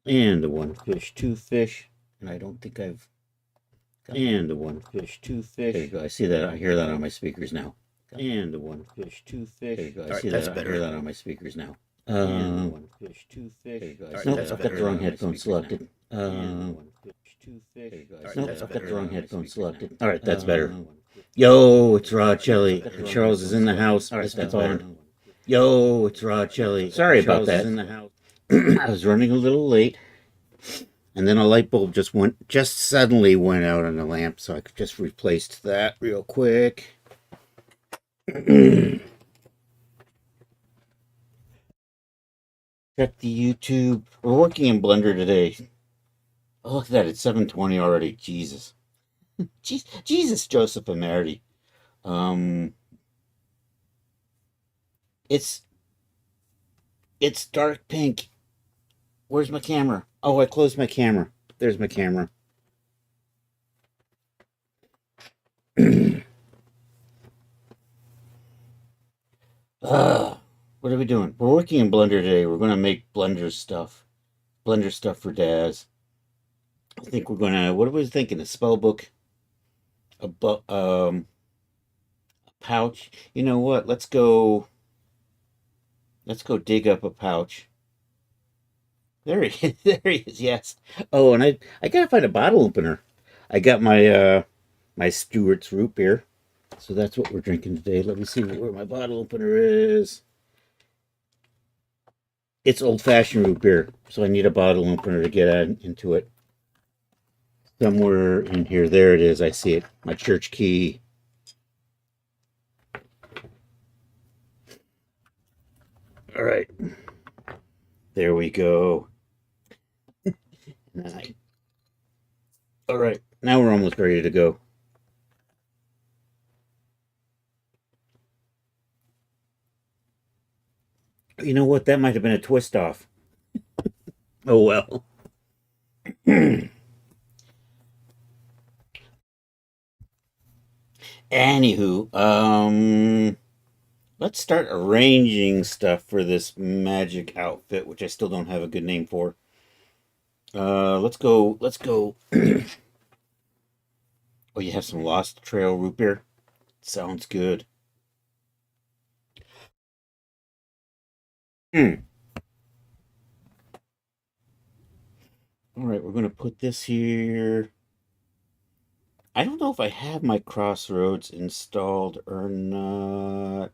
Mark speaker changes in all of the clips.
Speaker 1: And a one fish, two fish. And I don't think I've. And a one fish, two fish. There you go. I see that. I hear that on my speakers now. And a one fish, two fish. There you go. I see that. I hear that on my speakers now. And one fish, two fish. There you go. Nope, I've got the wrong headphone selected. One fish, two fish. Nope, I've got the wrong headphone selected. All right, that's better. Yo, it's Rod Shelley. Charles is in the house. All right, that's on. Yo, it's Rod Shelley. Sorry about that. In the house. I was running a little late, and then a light bulb just suddenly went out on the lamp, so I just replaced that real quick. Check the YouTube. We're working in Blender today. Oh, look at that. It's 7:20 already. Jesus. Jesus, Joseph Amerity. It's dark pink. Where's my camera? Oh, I closed my camera. There's my camera. What are we doing? We're working in Blender today. We're going to make Blender stuff for Daz. I think we're going to, what are we thinking? A spell book, a pouch. You know what? Let's go dig up a pouch. There he is. There he is. Yes. Oh, and I got to find a bottle opener. I got my, my Stewart's root beer. So that's what we're drinking today. Let me see where my bottle opener is. It's old-fashioned root beer, so I need a bottle opener to get into it. Somewhere in here. There it is. I see it. My church key. All right. There we go. All right. Now we're almost ready to go. You know what? That might have been a twist off. Oh well. Anywho, let's start arranging stuff for this magic outfit, which I still don't have a good name for. Let's go. Oh, you have some Lost Trail root beer? Sounds good. All right, we're gonna put this here. I don't know if I have my Crossroads installed or not.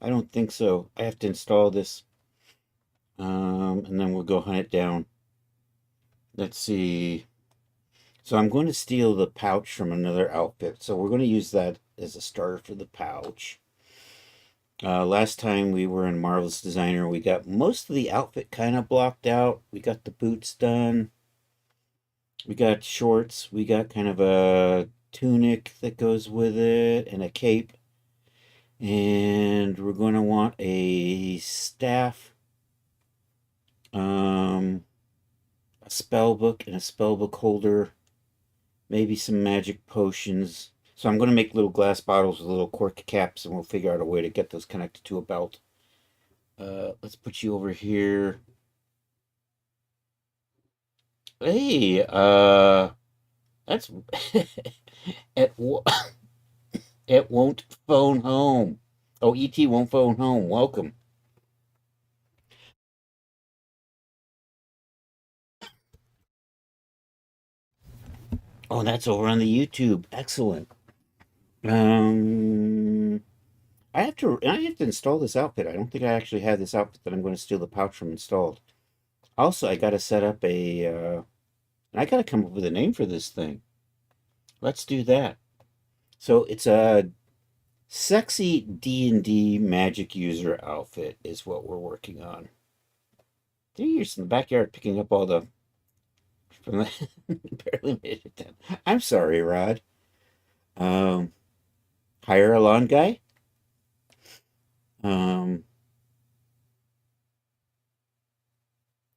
Speaker 1: I don't think so. I have to install this, and then we'll go hunt it down. Let's see. So I'm going to steal the pouch from another outfit. So we're going to use that as a starter for the pouch. Last time we were in Marvelous Designer, we got most of the outfit kind of blocked out. We got the boots done. We got shorts. We got kind of a tunic that goes with it and a cape. And we're going to want a staff, a spell book and a spell book holder, maybe some magic potions. So I'm going to make little glass bottles with little cork caps, and we'll figure out a way to get those connected to a belt. Let's put you over here. Hey, that's it. It won't phone home. Oh, ET won't phone home. Welcome. Oh, that's over on the YouTube. Excellent. Um, I have to install this outfit. I don't think I actually have this outfit that I'm going to steal the pouch from installed. Also, I got to set up I got to come up with a name for this thing. Let's do that. So it's a sexy D&D magic user outfit is what we're working on. You're in the backyard picking up all the from the barely made it down. I'm sorry, Rod. Um, hire a lawn guy. Um,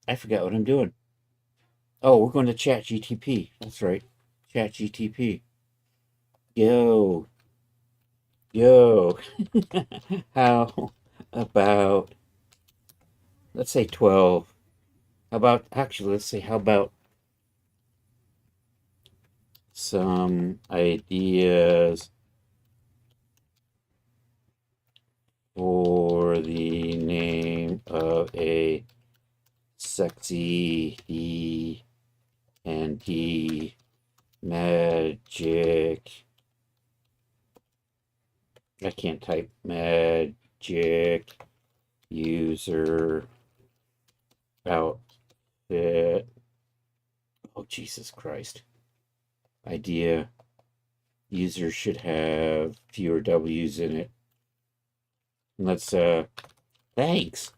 Speaker 1: I forgot what I'm doing. Oh, we're going to Chat GTP. That's right. Chat GTP. Yo. How about, let's say 12. How about, actually, let's see, how about some ideas for the name of a sexy D and D magic. I can't type magic user outfit. Oh, Jesus Christ. Idea. User should have fewer W's in it. Let's, thanks.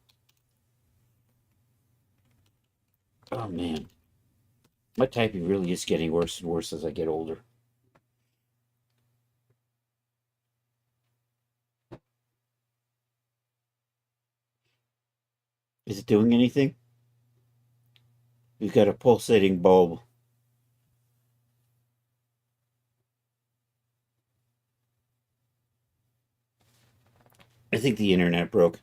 Speaker 1: Oh, man. My typing really is getting worse and worse as I get older. Is it doing anything? We've got a pulsating bulb. I think the internet broke.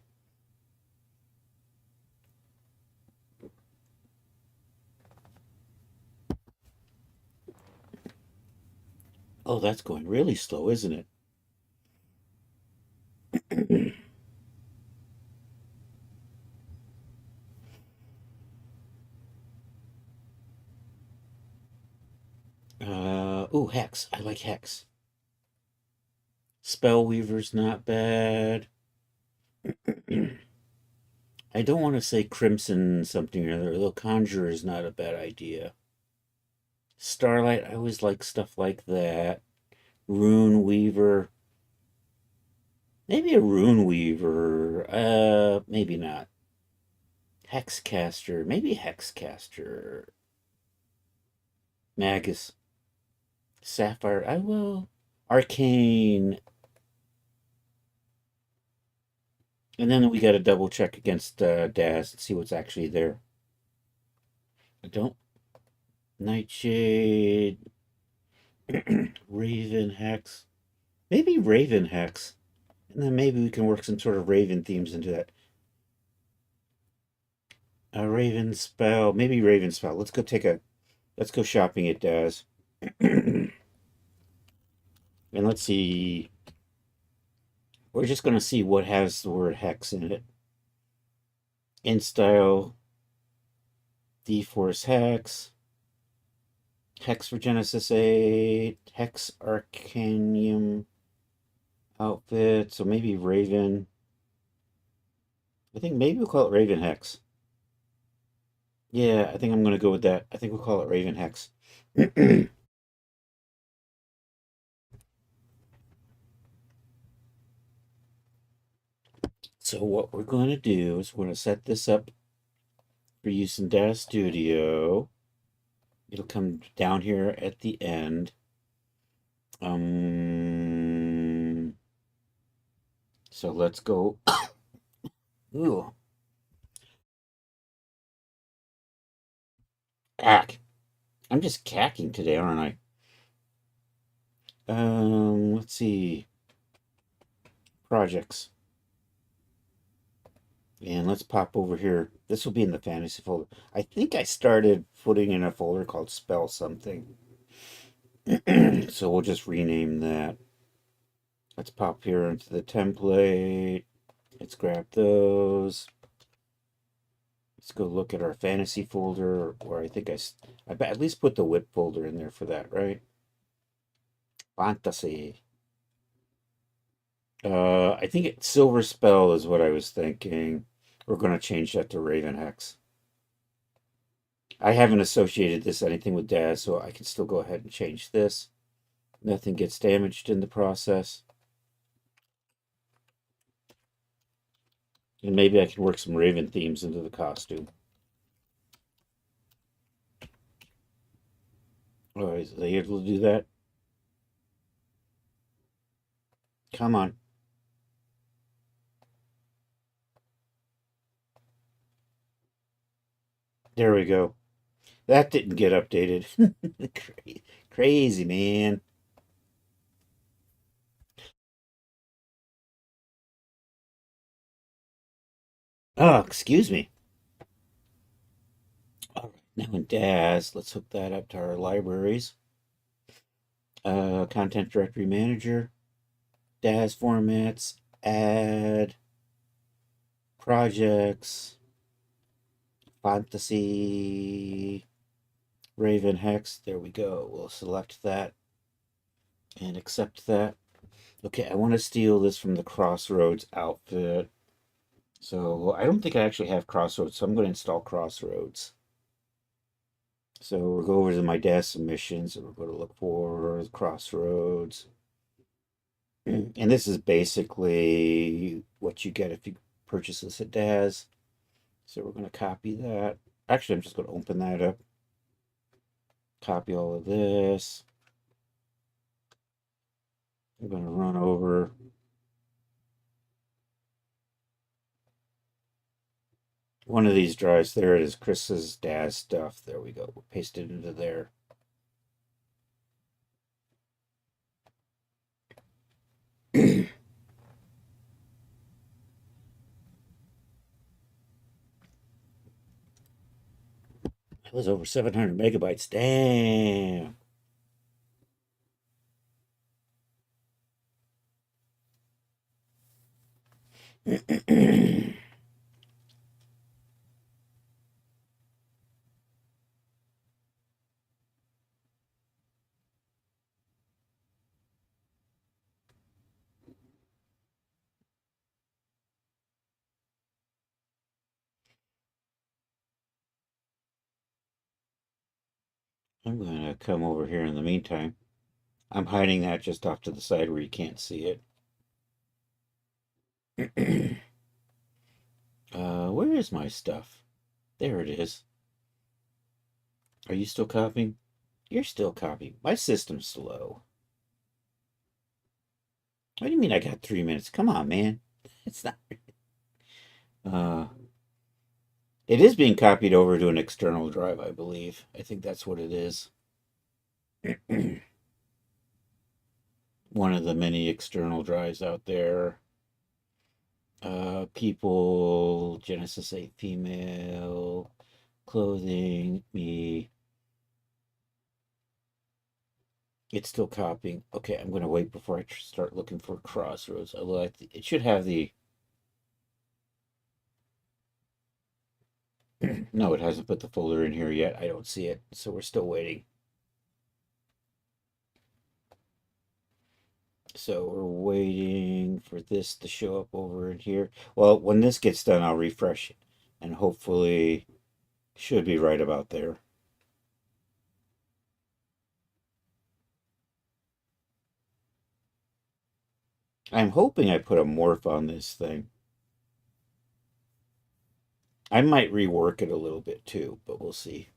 Speaker 1: Oh, that's going really slow, isn't it? Ooh, Hex. I like Hex. Spellweaver's not bad. I don't want to say Crimson something or other, although Conjurer is not a bad idea. Starlight, I always like stuff like that. Rune Weaver. Maybe a Rune Weaver. Maybe not. Hexcaster. Maybe Hexcaster. Magus. Sapphire. I will. Arcane. And then we got to double check against Daz and see what's actually there. I don't. Nightshade. Raven Hex. Maybe Raven Hex. And then maybe we can work some sort of Raven themes into that. A Raven Spell. Maybe Raven Spell. Let's go shopping at Daz. And let's see. We're just going to see what has the word hex in it. In style, D-Force Hex, Hex for Genesis 8, Hex Arcanium outfit, so maybe Raven. I think maybe we'll call it Raven Hex. Yeah, I think I'm going to go with that. I think we'll call it Raven Hex. So what we're going to do is we're going to set this up for use in Data Studio. It'll come down here at the end. So let's go. Ooh. Cack. I'm just cacking today, aren't I? Let's see. Projects. And let's pop over here. This will be in the fantasy folder. I think I started putting in a folder called Spell Something. So we'll just rename that. Let's pop here into the template. Let's grab those. Let's go look at our fantasy folder, or I think I at least put the whip folder in there for that, right? Fantasy. I think Silver Spell is what I was thinking. We're going to change that to Raven Hex. I haven't associated this anything with Daz, so I can still go ahead and change this. Nothing gets damaged in the process. And maybe I can work some Raven themes into the costume. Oh, is they able to do that? Come on. There we go. That didn't get updated. Crazy, man. Oh, excuse me. Now in DAS, let's hook that up to our libraries. Content Directory Manager, DAS formats, add, projects, fantasy, Raven Hex. There we go. We'll select that and accept that. Okay, I want to steal this from the Crossroads outfit. So I don't think I actually have Crossroads, so I'm going to install Crossroads. So we'll go over to my DAS submissions and we're going to look for Crossroads. And this is basically what you get if you purchase this at DAS. So we're going to copy that. Actually, I'm just going to open that up. Copy all of this. I'm going to run over. One of these drives. There it is, Chris's DAS stuff. There we go. We'll paste it into there. It was over 700 megabytes. Damn. I'm going to come over here in the meantime. I'm hiding that just off to the side where you can't see it. Where is my stuff? There it is. Are you still copying? You're still copying. My system's slow. What do you mean I got 3 minutes? Come on, man. It's not. Uh, it is being copied over to an external drive, I believe. I think that's what it is. One of the many external drives out there. People, Genesis 8 female, clothing, me. It's still copying. Okay, I'm going to wait before I start looking for Crossroads. Although it should have the... No, it hasn't put the folder in here yet. I don't see it, so we're still waiting. So we're waiting for this to show up over in here. Well, when this gets done, I'll refresh it, and hopefully should be right about there. I'm hoping I put a morph on this thing. I might rework it a little bit too, but we'll see.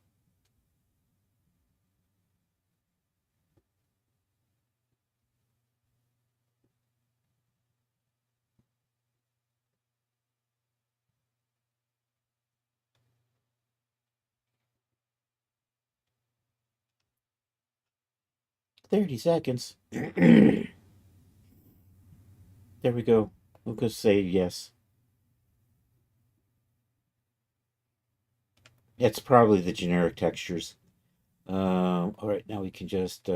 Speaker 1: $30. There we go. We'll just say yes. It's probably the generic textures. All right, now we can just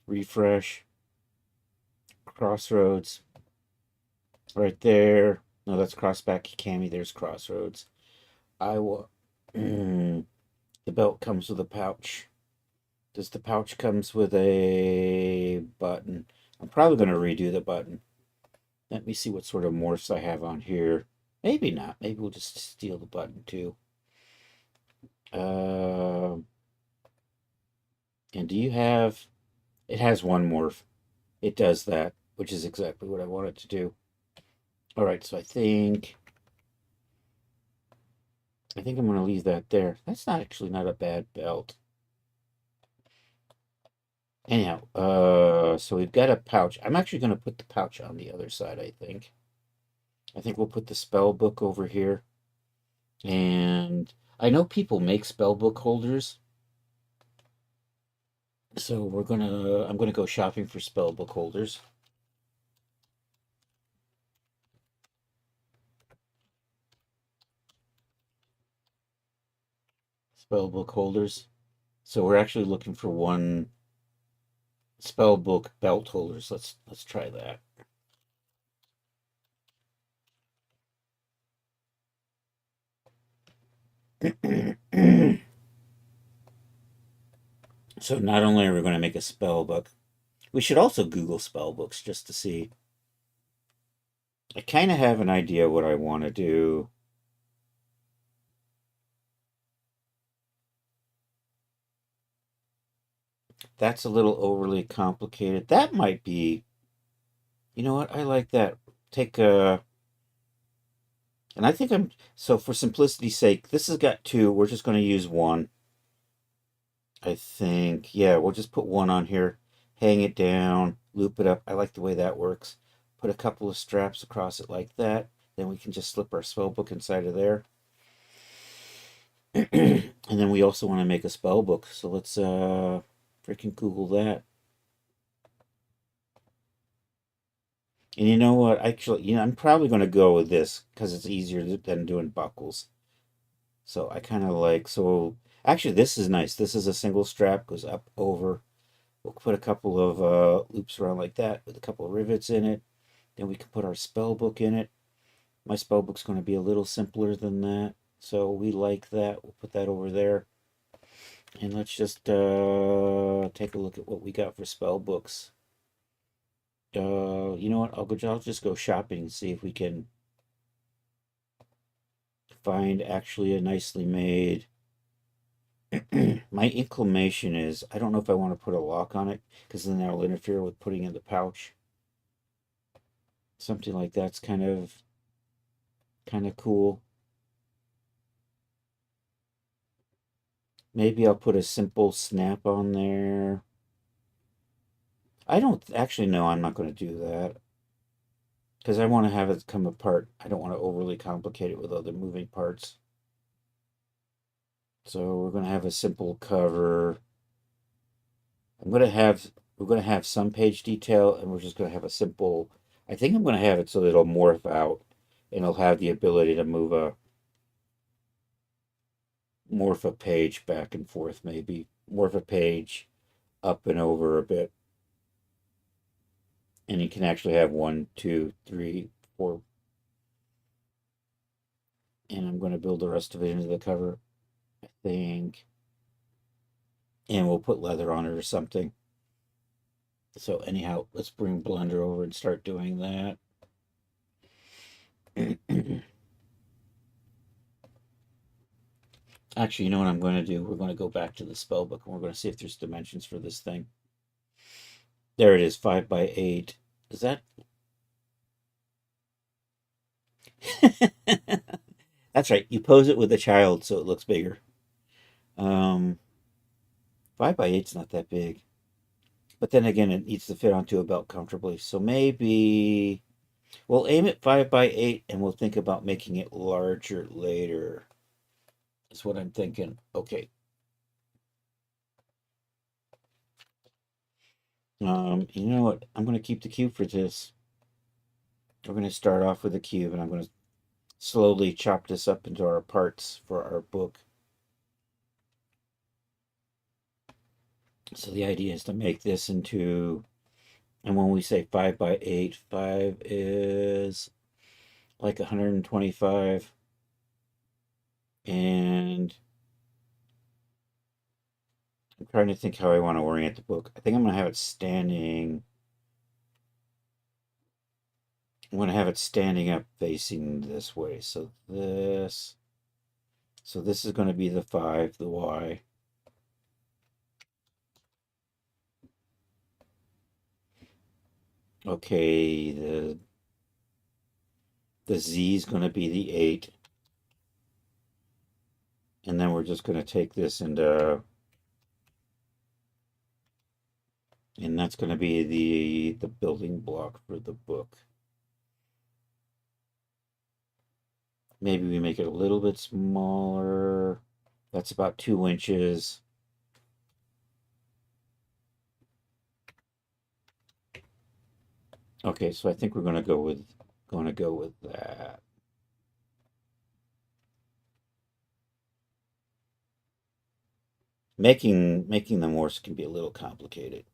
Speaker 1: refresh. Crossroads. Right there. No, that's Crossback Cami. There's Crossroads. I will. The belt comes with a pouch. Does the pouch comes with a button? I'm probably going to redo the button. Let me see what sort of morphs I have on here. Maybe not. Maybe we'll just steal the button too. And do you have... It has one morph. It does that, which is exactly what I want it to do. All right, so I think I'm going to leave that there. That's not actually not a bad belt. Anyhow, so we've got a pouch. I'm actually going to put the pouch on the other side, I think. I think we'll put the spell book over here. And I know people make spell book holders. So I'm gonna go shopping for spell book holders. spell book holders. So we're actually looking for one spell book belt holders. Let's try that. So not only are we going to make a spell book, we should also Google spell books just to see. I kind of have an idea what I want to do. That's a little overly complicated. That might be, you know what? I like that. Take a, and I think so for simplicity's sake, this has got two. We're just going to use one. I think, yeah, we'll just put one on here, hang it down, loop it up. I like the way that works. Put a couple of straps across it like that. Then we can just slip our spell book inside of there. And then we also want to make a spell book. So let's freaking Google that. And you know what? Actually, I'm probably going to go with this because it's easier than doing buckles. So I kind of like, so actually this is nice. This is a single strap, goes up over. We'll put a couple of loops around like that with a couple of rivets in it. Then we can put our spell book in it. My spell book's going to be a little simpler than that. So we like that. We'll put that over there. And let's just take a look at what we got for spell books. You know what? I'll just go shopping and see if we can find actually a nicely made. My inclination is I don't know if I want to put a lock on it because then that'll interfere with putting in the pouch. Something like that's kind of cool. Maybe I'll put a simple snap on there. I don't actually know. I'm not going to do that because I want to have it come apart. I don't want to overly complicate it with other moving parts. So we're going to have a simple cover. We're going to have some page detail, and we're just going to have a simple. I think I'm going to have it so that it'll morph out, and it'll have the ability to morph a page back and forth, maybe morph a page up and over a bit, and you can actually have 1, 2, 3, 4. And I'm going to build the rest of it into the cover, I think, and we'll put leather on it or something. So anyhow, let's bring Blender over and start doing that. Actually, you know what I'm going to do? We're going to go back to the spell book and we're going to see if there's dimensions for this thing. There it is, 5 by 8. Is that? That's right. You pose it with a child so it looks bigger. 5 by 8's not that big. But then again, it needs to fit onto a belt comfortably. So maybe we'll aim at 5 by 8 and we'll think about making it larger later. That's what I'm thinking. Okay. You know what? I'm going to keep the cube for this. We're going to start off with a cube and I'm going to slowly chop this up into our parts for our book. So the idea is to make this into, and when we say 5 by 8, 5 is like 125. And I'm trying to think how I want to orient the book. I think I'm going to have it standing. I'm going to have it standing up facing this way. So this is going to be the 5, the Y. Okay, the Z is going to be the 8. And then we're just going to take this and that's going to be the building block for the book. Maybe we make it a little bit smaller. That's about 2 inches. Okay, so I think we're going to go with that. making them worse can be a little complicated.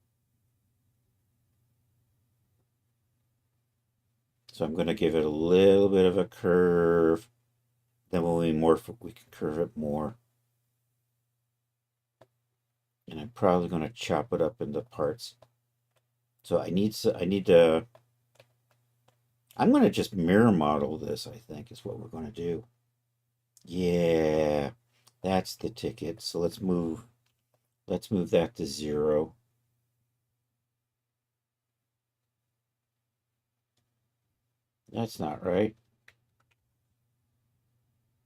Speaker 1: So I'm going to give it a little bit of a curve. Then when we morph it, we can curve it more. And I'm probably going to chop it up into parts. So I need to, I'm going to just mirror model this, I think, is what we're going to do. Yeah, that's the ticket. So let's move that to 0. That's not right.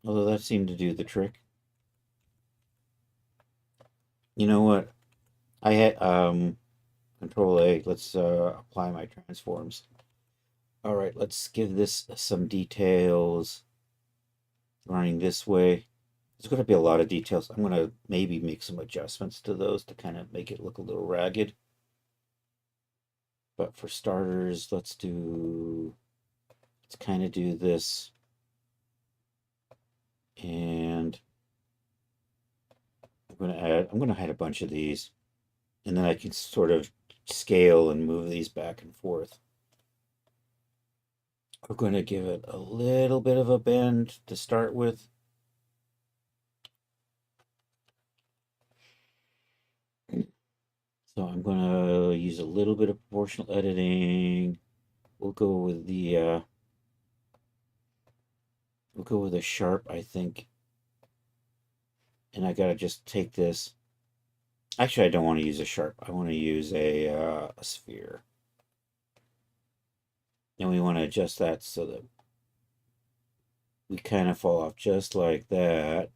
Speaker 1: Although that seemed to do the trick. You know what? I had Control A. Let's apply my transforms. All right, let's give this some details. Running this way. There's going to be a lot of details. I'm going to maybe make some adjustments to those to kind of make it look a little ragged. But for starters, let's kind of do this. And I'm going to add a bunch of these. And then I can sort of scale and move these back and forth. We're going to give it a little bit of a bend to start with. So I'm going to use a little bit of proportional editing. We'll go with a sharp, I think. And I got to just take this. Actually, I don't want to use a sharp. I want to use a sphere. And we want to adjust that so that we kind of fall off just like that.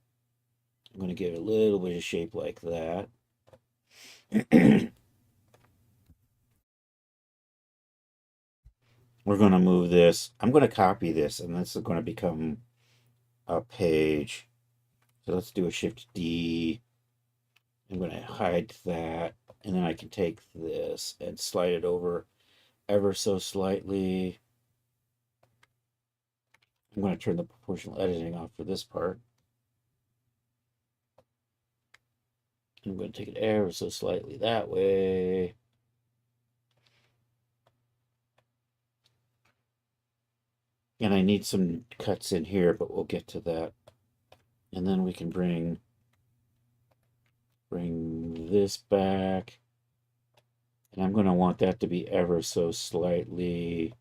Speaker 1: I'm going to give it a little bit of shape like that. We're going to move this. I'm going to copy this, and this is going to become a page. So let's do a Shift D. I'm going to hide that, and then I can take this and slide it over ever so slightly. I'm going to turn the proportional editing off for this part. I'm going to take it ever so slightly that way. And I need some cuts in here, but we'll get to that. And then we can bring this back. And I'm going to want that to be ever so slightly.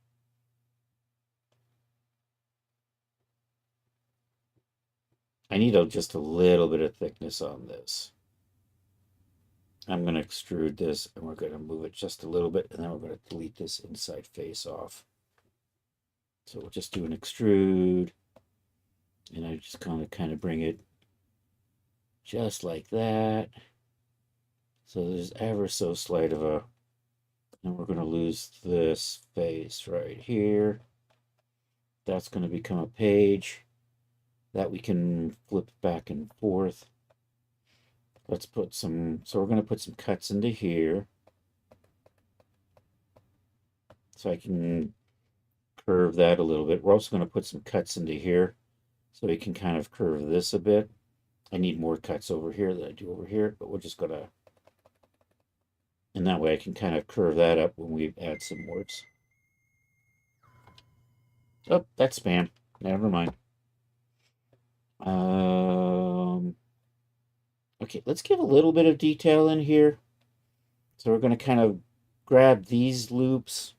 Speaker 1: I need just a little bit of thickness on this. I'm going to extrude this, and we're going to move it just a little bit, and then we're going to delete this inside face off. So we'll just do an extrude, and I just kind of bring it just like that. So there's ever so slight of a, and we're going to lose this face right here. That's going to become a page that we can flip back and forth. Let's put some, so we're going to put some cuts into here. So I can curve that a little bit. We're also going to put some cuts into here so we can kind of curve this a bit. I need more cuts over here than I do over here, but we're just going to, and that way I can kind of curve that up when we add some words. Oh, that's spam. Never mind. Okay, let's give a little bit of detail in here. So we're going to kind of grab these loops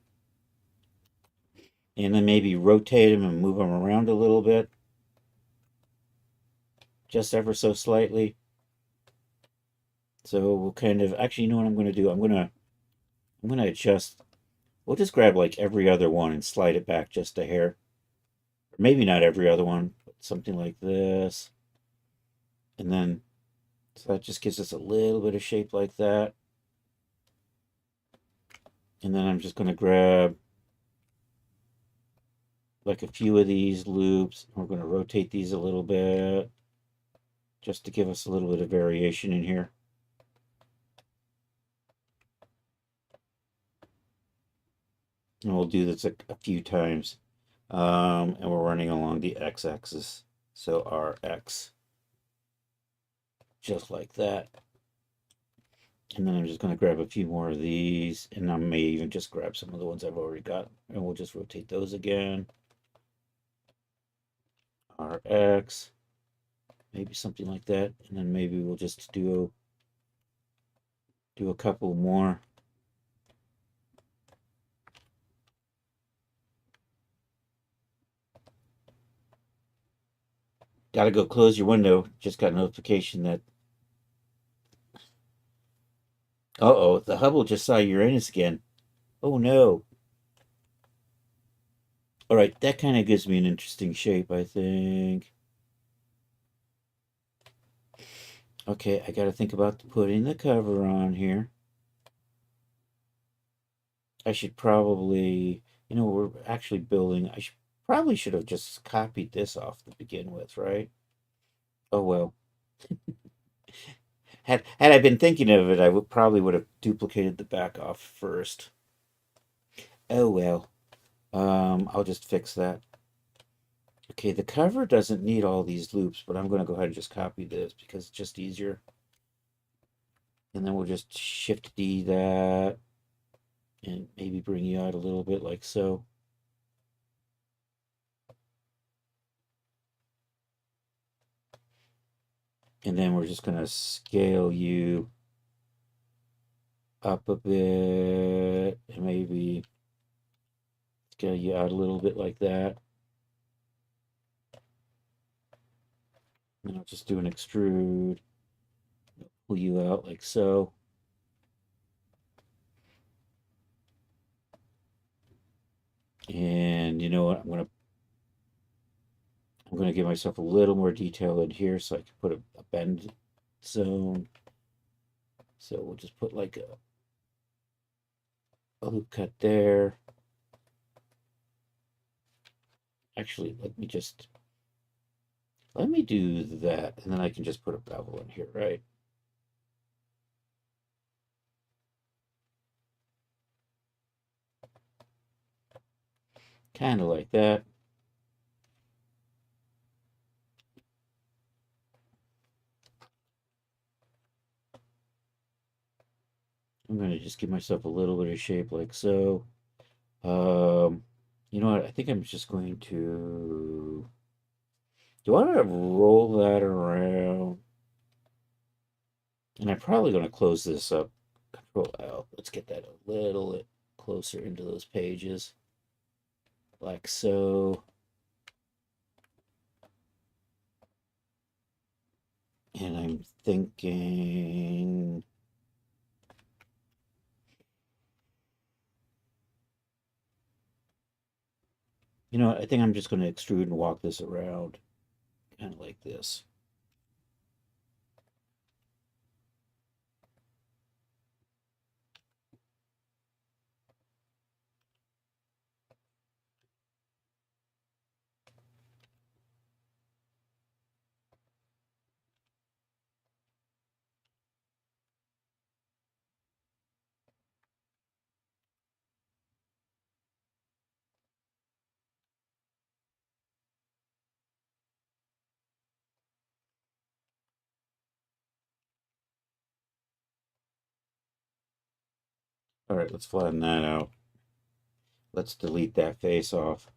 Speaker 1: and then maybe rotate them and move them around a little bit. Just ever so slightly. So we'll kind of, actually, you know what I'm going to do? I'm going to adjust. We'll just grab like every other one and slide it back just a hair. Or maybe not every other one, but something like this. And then, so that just gives us a little bit of shape like that. And then I'm just going to grab like a few of these loops. We're going to rotate these a little bit just to give us a little bit of variation in here. And we'll do this a few times. And we're running along the x-axis. So our x, just like that. And then I'm just going to grab a few more of these, and I may even just grab some of the ones I've already got, and we'll just rotate those again. RX, maybe something like that, and then maybe we'll just do a couple more. Gotta go close your window. Just got a notification that, uh-oh, the Hubble just saw Uranus again. Oh no. All right, that kind of gives me an interesting shape, I think. Okay, I gotta think about putting the cover on here. I should probably, we're actually building. Probably should have just copied this off to begin with, right? Oh well. Had I been thinking of it, I would have duplicated the back off first. Oh well. I'll just fix that. Okay, the cover doesn't need all these loops, but I'm going to go ahead and just copy this because it's just easier. And then we'll just Shift D that and maybe bring you out a little bit like so. And then we're just going to scale you up a bit and maybe scale you out a little bit like that. And I'll just do an extrude, pull you out like so. And you know what? I'm gonna give myself a little more detail in here so I can put a bend zone. So we'll just put like a loop cut there. Actually, let me do that, and then I can just put a bevel in here, right? Kind of like that. I'm going to just give myself a little bit of shape like so. You know what? I think I'm just going to. Do I want to roll that around? And I'm probably going to close this up. Control L. Let's get that a little bit closer into those pages. Like so. And I'm thinking. You know what? I think I'm just going to extrude and walk this around. Kind of like this. All right, let's flatten that out. Let's delete that face off.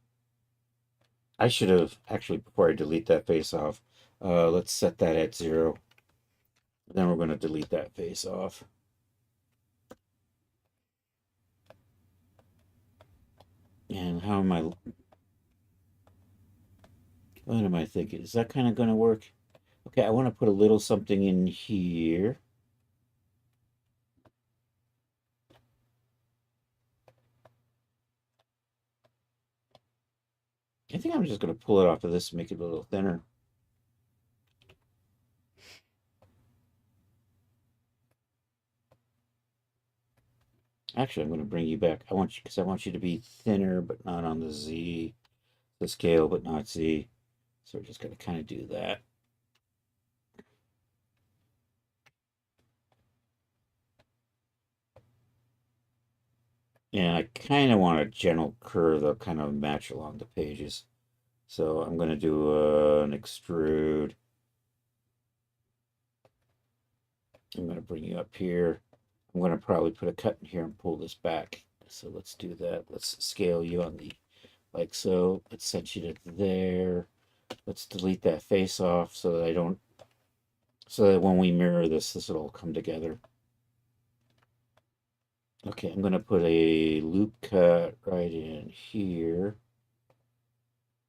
Speaker 1: I should have actually, before I delete that face off, let's set that at 0. Then we're going to delete that face off. And what am I thinking? Is that kind of going to work? Okay, I want to put a little something in here. I think I'm just going to pull it off of this and make it a little thinner. Actually, I'm going to bring you back. Because I want you to be thinner, but not on the Z, the scale, but not Z. So we're just going to kind of do that. And I kind of want a gentle curve that'll kind of match along the pages. So I'm going to do an extrude. I'm going to bring you up here. I'm going to probably put a cut in here and pull this back. So let's do that. Let's scale you on the, like so. Let's set you to there. Let's delete that face off so that I don't, so that when we mirror this, this will all come together. Okay, I'm going to put a loop cut right in here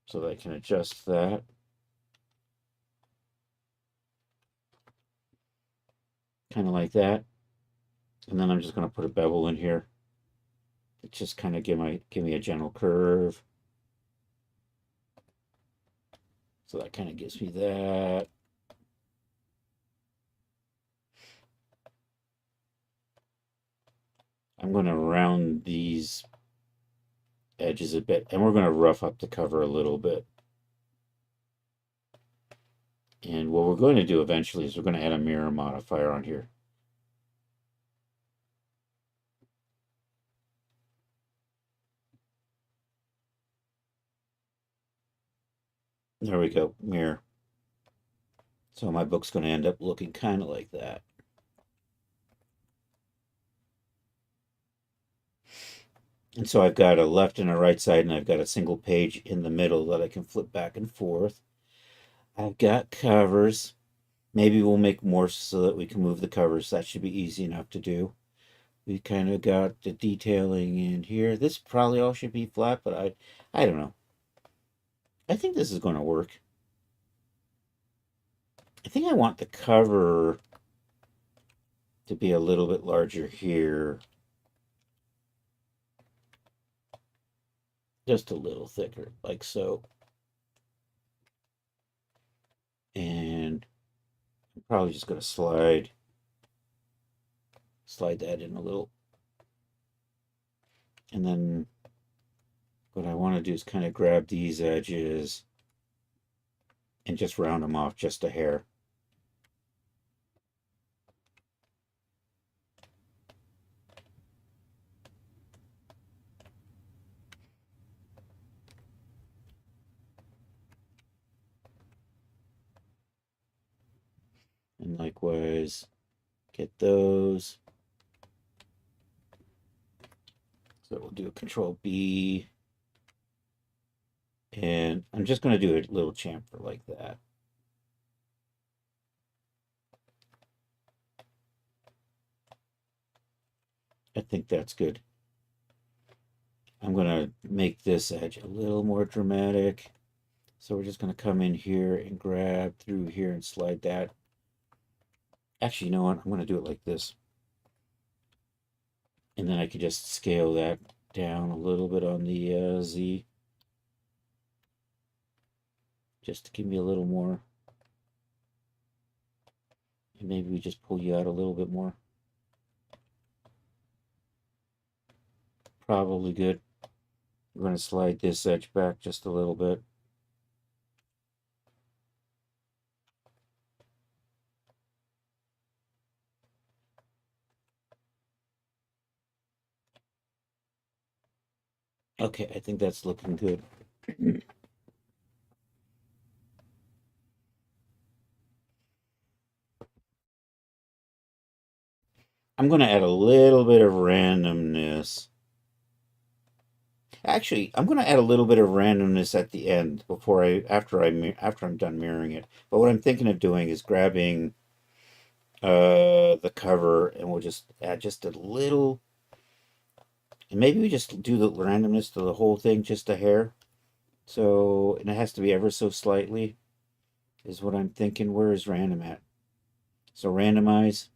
Speaker 1: so that I can adjust that. Kind of like that. And then I'm just going to put a bevel in here. It just kind of give me a gentle curve. So that kind of gives me that. I'm going to round these edges a bit, and we're going to rough up the cover a little bit. And what we're going to do eventually is we're going to add a mirror modifier on here. There we go, mirror. So my book's going to end up looking kind of like that. And so I've got a left and a right side, and I've got a single page in the middle that I can flip back and forth. I've got covers. Maybe we'll make more so that we can move the covers. That should be easy enough to do. We kind of got the detailing in here. This probably all should be flat, but I don't know. I think this is going to work. I think I want the cover to be a little bit larger here. Just a little thicker, like so. And I'm probably just going to slide that in a little. And then what I want to do is kind of grab these edges and just round them off just a hair. And likewise, get those. So we'll do a Control B. And I'm just going to do a little chamfer like that. I think that's good. I'm going to make this edge a little more dramatic. So we're just going to come in here and grab through here and slide that. Actually, you know what? I'm going to do it like this. And then I can just scale that down a little bit on the Z. Just to give me a little more. And maybe we just pull you out a little bit more. Probably good. We're going to slide this edge back just a little bit. Okay, I think that's looking good. I'm going to add a little bit of randomness. Actually, I'm going to add a little bit of randomness at the end after I'm done mirroring it. But what I'm thinking of doing is grabbing the cover, and we'll just add just a little, and maybe we just do the randomness to the whole thing, just a hair. So, and it has to be ever so slightly, is what I'm thinking. Where is random at? So randomize.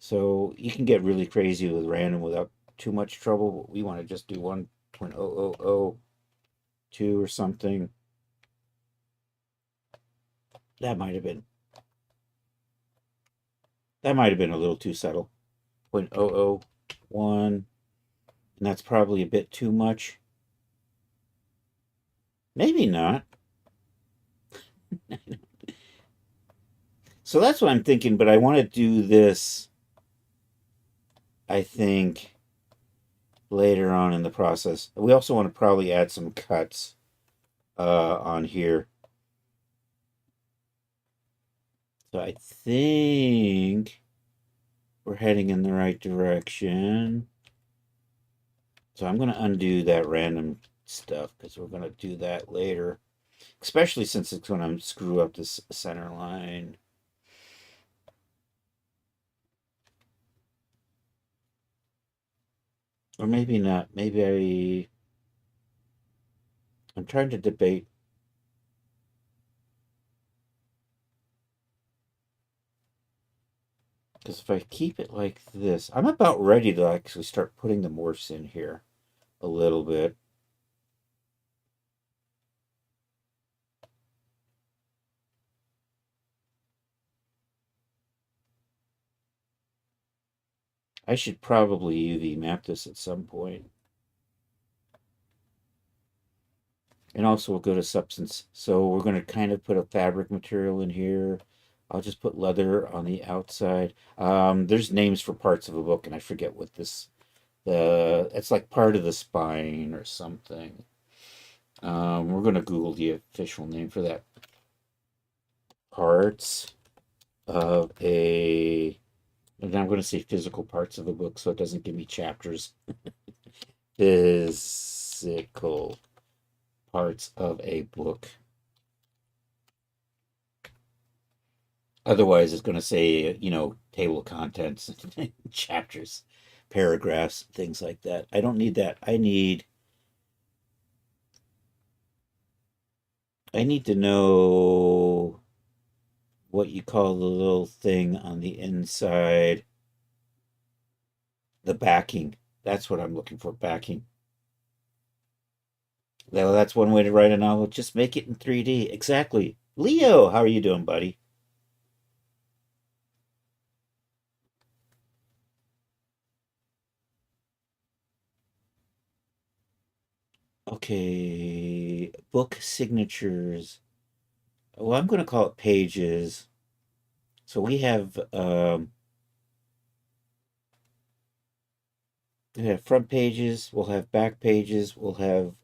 Speaker 1: So you can get really crazy with random without too much trouble. But we want to just do 1.0002 or something. That might have been a little too subtle. 0.001, and that's probably a bit too much. Maybe not. So that's what I'm thinking, but I want to do this, I think, later on in the process. We also want to probably add some cuts on here. So I think we're heading in the right direction. So I'm going to undo that random stuff because we're going to do that later, especially since it's going to screw up this center line. Or maybe not. I'm trying to debate. Because if I keep it like this, I'm about ready to actually start putting the morphs in here a little bit. I should probably UV map this at some point. And also we'll go to substance. So we're going to kind of put a fabric material in here. I'll just put leather on the outside. There's names for parts of a book, and I forget what it's like part of the spine or something. We're going to Google the official name for that. Parts of a, and I'm going to say physical parts of a book so it doesn't give me chapters. Physical parts of a book. Otherwise, it's going to say, table of contents, chapters, paragraphs, things like that. I don't need that. I need to know what you call the little thing on the inside, the backing. That's what I'm looking for, backing. Well, that's one way to write a novel. Just make it in 3D. Exactly. Leo, how are you doing, buddy? Okay, book signatures. Well, I'm going to call it pages. So we have front pages, we'll have back pages, we'll have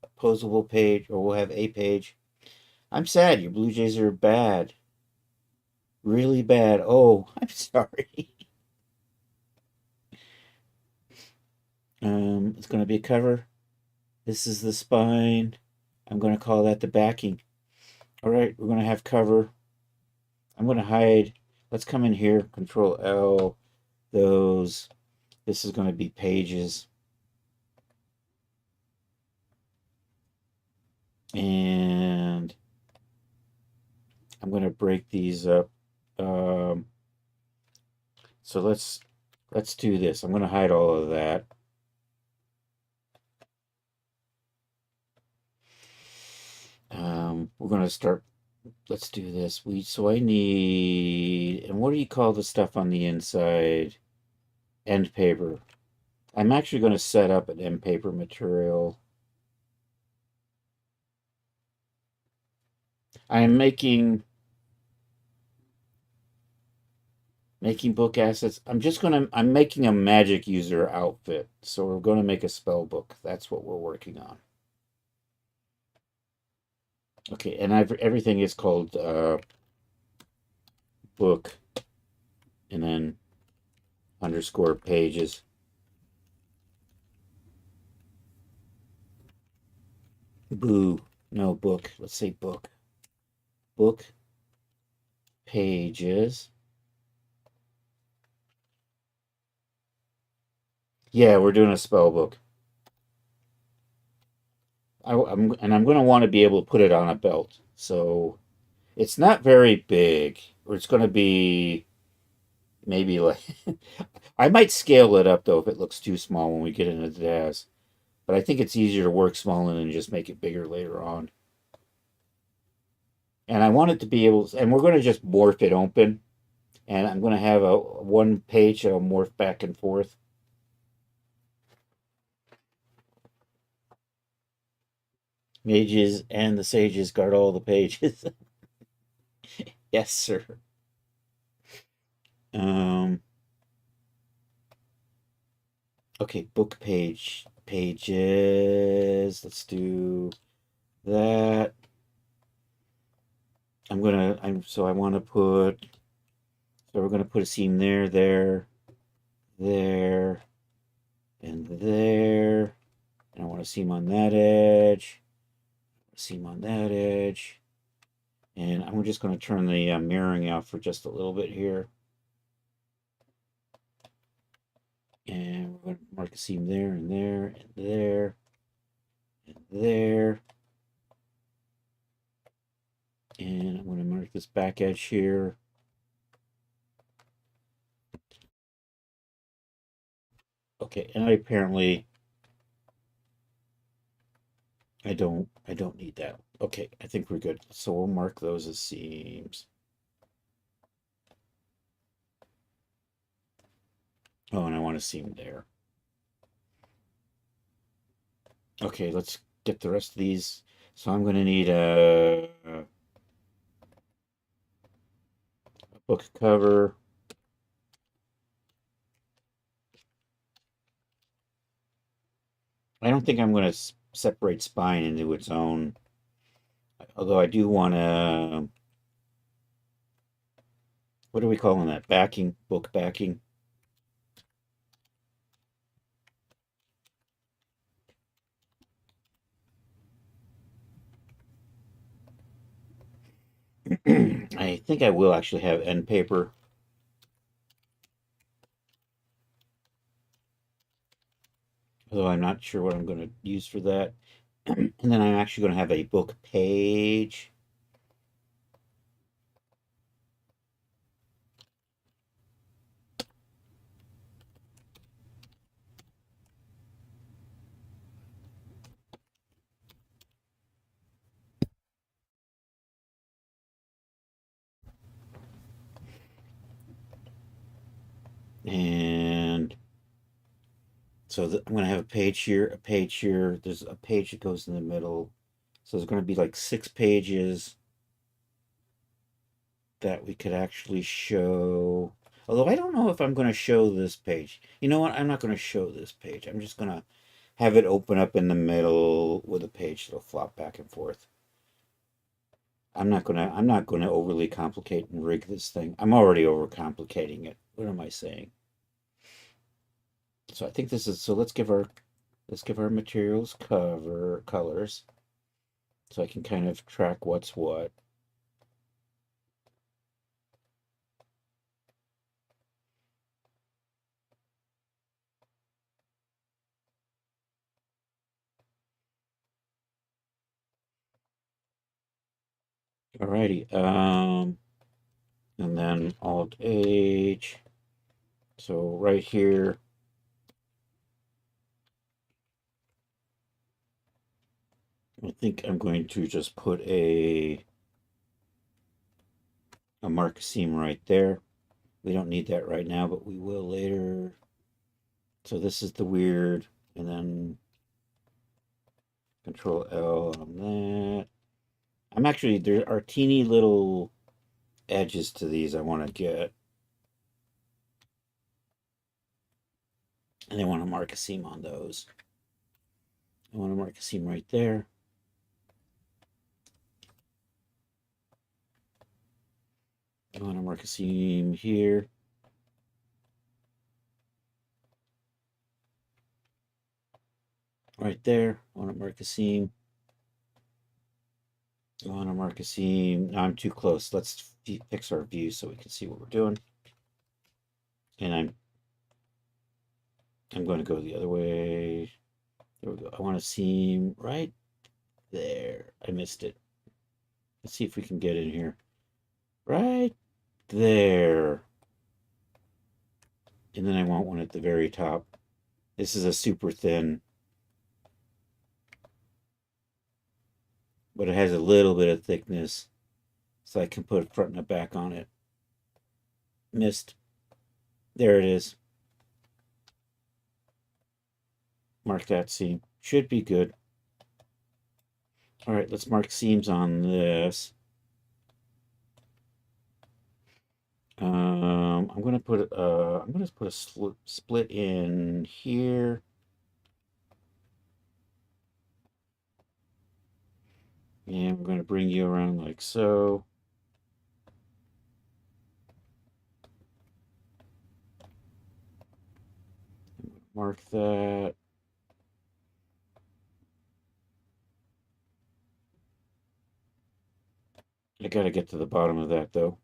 Speaker 1: opposable page, or we'll have a page. I'm sad. Your Blue Jays are bad. Really bad. Oh, I'm sorry. It's going to be a cover. This is the spine. I'm going to call that the backing. All right, we're going to have cover. I'm going to hide. Let's come in here. Control L. Those. This is going to be pages. And I'm going to break these up. So let's do this. I'm going to hide all of that. We're going to start. Let's do this. So I need, and what do you call the stuff on the inside? End paper. I'm actually going to set up an end paper material. I'm making book assets. I'm making a magic user outfit. So we're going to make a spell book. That's what we're working on. Okay, and everything is called book and then underscore pages. Boo. No, book. Let's say book. Book pages. Yeah, we're doing a spell book. I'm going to want to be able to put it on a belt. So it's not very big, or it's going to be maybe like I might scale it up though if it looks too small when we get into the DAS. But I think it's easier to work small and then just make it bigger later on. And I want it to be able, and we're going to just morph it open. And I'm going to have a one page that'll morph back and forth. Mages and the sages guard all the pages. Yes, sir. Um, okay, book pages. Let's do that. So I want to put, so we're going to put a seam there, there. there, and there. And I want a seam on that edge, a seam on that edge. And I'm just going to turn the mirroring out for just a little bit here. And we're going to mark a seam there, and there, and there, and there. And I'm going to mark this back edge here. Okay, and I don't need that. Okay, I think we're good. So we'll mark those as seams. Oh, and I want a seam there. Okay, let's get the rest of these. So I'm going to need a book cover. I don't think I'm going to separate spine into its own, although I do want to, what are we calling that? Backing, book backing. I think I will actually have end paper. Although I'm not sure what I'm going to use for that. And then I'm actually going to have a book page. And so I'm going to have a page here, a page here. There's a page that goes in the middle. So there's going to be like 6 pages that we could actually show. Although I don't know if I'm going to show this page. You know what? I'm not going to show this page. I'm just going to have it open up in the middle with a page that'll flop back and forth. I'm not gonna overly complicate and rig this thing. I'm already overcomplicating it. What am I saying? So I think this is so let's give our materials cover colors so I can kind of track what's what. Alrighty. And then Alt H. So right here, I think I'm going to just put a mark seam right there. We don't need that right now, but we will later. So this is the weird, and then Control L on that. There are teeny little edges to these I want to get. And I want to mark a seam on those. I want to mark a seam right there. I want to mark a seam here. Right there. I want to mark a seam. I want to mark a seam. No, I'm too close. Let's fix our view so we can see what we're doing. And I'm going to go the other way. There we go. I want a seam right there. I missed it. Let's see if we can get in here. Right there. And then I want one at the very top. This is a super thin, but it has a little bit of thickness, so I can put a front and a back on it. Missed. There it is. Mark that seam. Should be good. All right, let's mark seams on this. I'm gonna put a split in here. And we're gonna bring you around like so. Mark that. I gotta get to the bottom of that though.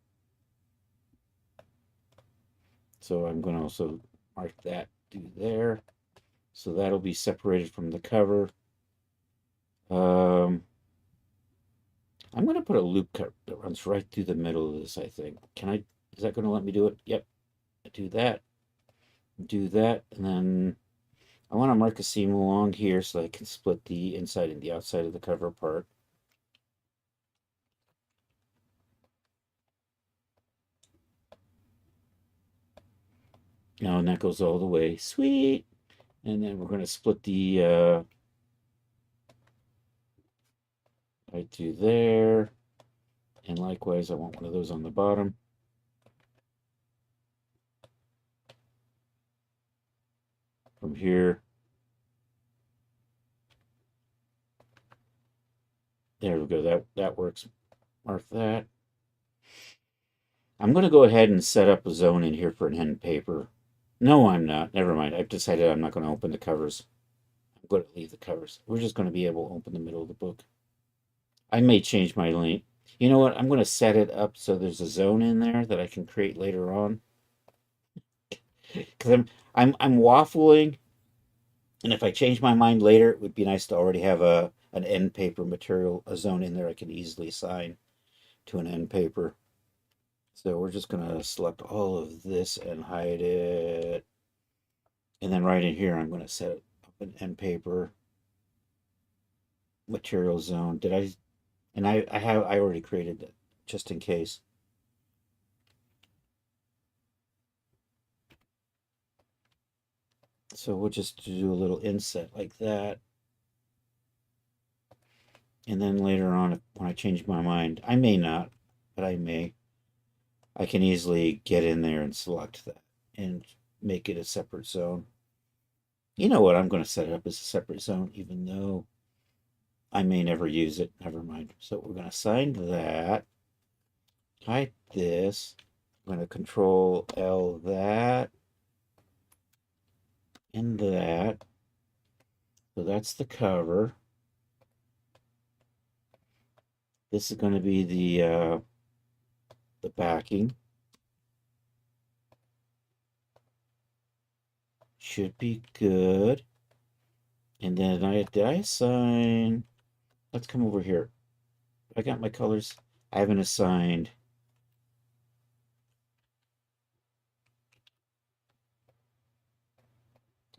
Speaker 1: So I'm gonna also mark that through there. So that'll be separated from the cover. Um, I'm gonna put a loop cut that runs right through the middle of this, I think. Can I, is that gonna let me do it? Yep. Do that, and then I want to mark a seam along here so I can split the inside and the outside of the cover apart. Now, and that goes all the way. Sweet. And then we're going to split the right through there. And likewise, I want one of those on the bottom. From here. There we go. That works. Mark that. I'm going to go ahead and set up a zone in here for an end paper. No, I'm not. Never mind. I've decided I'm not going to open the covers. I'm going to leave the covers. We're just going to be able to open the middle of the book. I may change my link. You know what? I'm going to set it up so there's a zone in there that I can create later on. Because I'm waffling, and if I change my mind later, it would be nice to already have an end paper material, a zone in there I can easily assign to an end paper. So we're just going to select all of this and hide it. And then right in here, I'm going to set up an end paper material zone. Did I? And I already created it just in case. So we'll just do a little inset like that. And then later on, when I change my mind, I may not, but I may, I can easily get in there and select that and make it a separate zone. You know what? I'm going to set it up as a separate zone, even though I may never use it. Never mind. So we're going to assign that, hide this. I'm going to control L that and that. So that's the cover. This is going to be the backing. Should be good. And then did I assign? Let's come over here. I got my colors. I haven't assigned.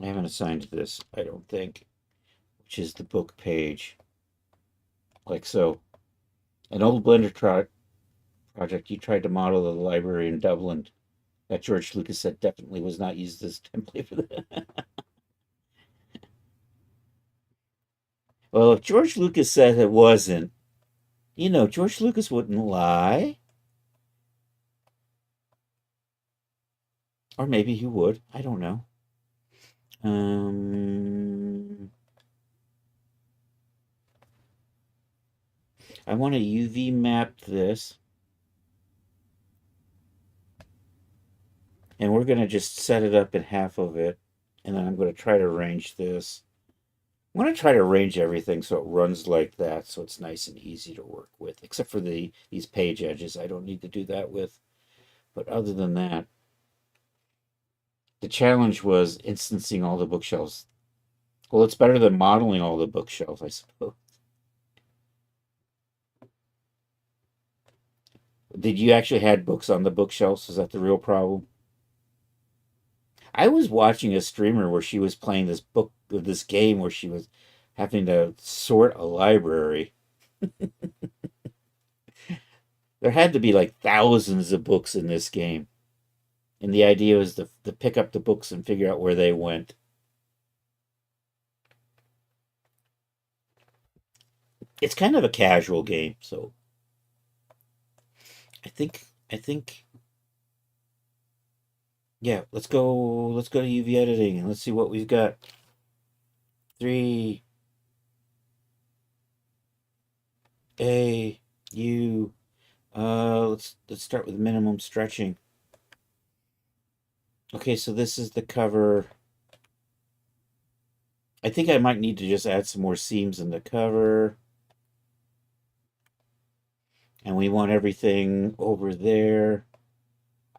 Speaker 1: I haven't assigned this, I don't think, which is the book page. Like so. An old Blender project, you tried to model the library in Dublin that George Lucas said definitely was not used as template for that. Well, if George Lucas said it wasn't, George Lucas wouldn't lie. Or maybe he would. I don't know. I want to UV map this. And we're going to just set it up in half of it. And then I'm going to try to arrange this. I'm going to try to arrange everything so it runs like that, so it's nice and easy to work with, except for these page edges. I don't need to do that with. But other than that, the challenge was instancing all the bookshelves. Well, it's better than modeling all the bookshelves, I suppose. Did you actually had books on the bookshelves? Is that the real problem? I was watching a streamer where she was playing this game where she was having to sort a library. There had to be like thousands of books in this game. And the idea was to pick up the books and figure out where they went. It's kind of a casual game, so I think yeah, let's go to UV editing and let's see what we've got. Three A U let's start with minimum stretching. Okay, so this is the cover. I think I might need to just add some more seams in the cover. And we want everything over there.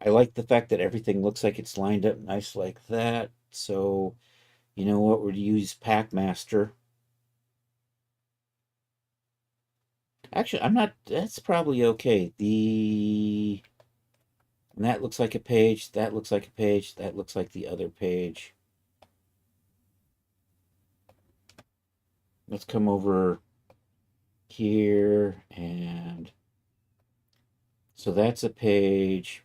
Speaker 1: I like the fact that everything looks like it's lined up nice like that. So, you know what? We'll use Packmaster. Actually, I'm not, that's probably okay. And that looks like a page, that looks like a page, that looks like the other page. Let's come over here, and so that's a page.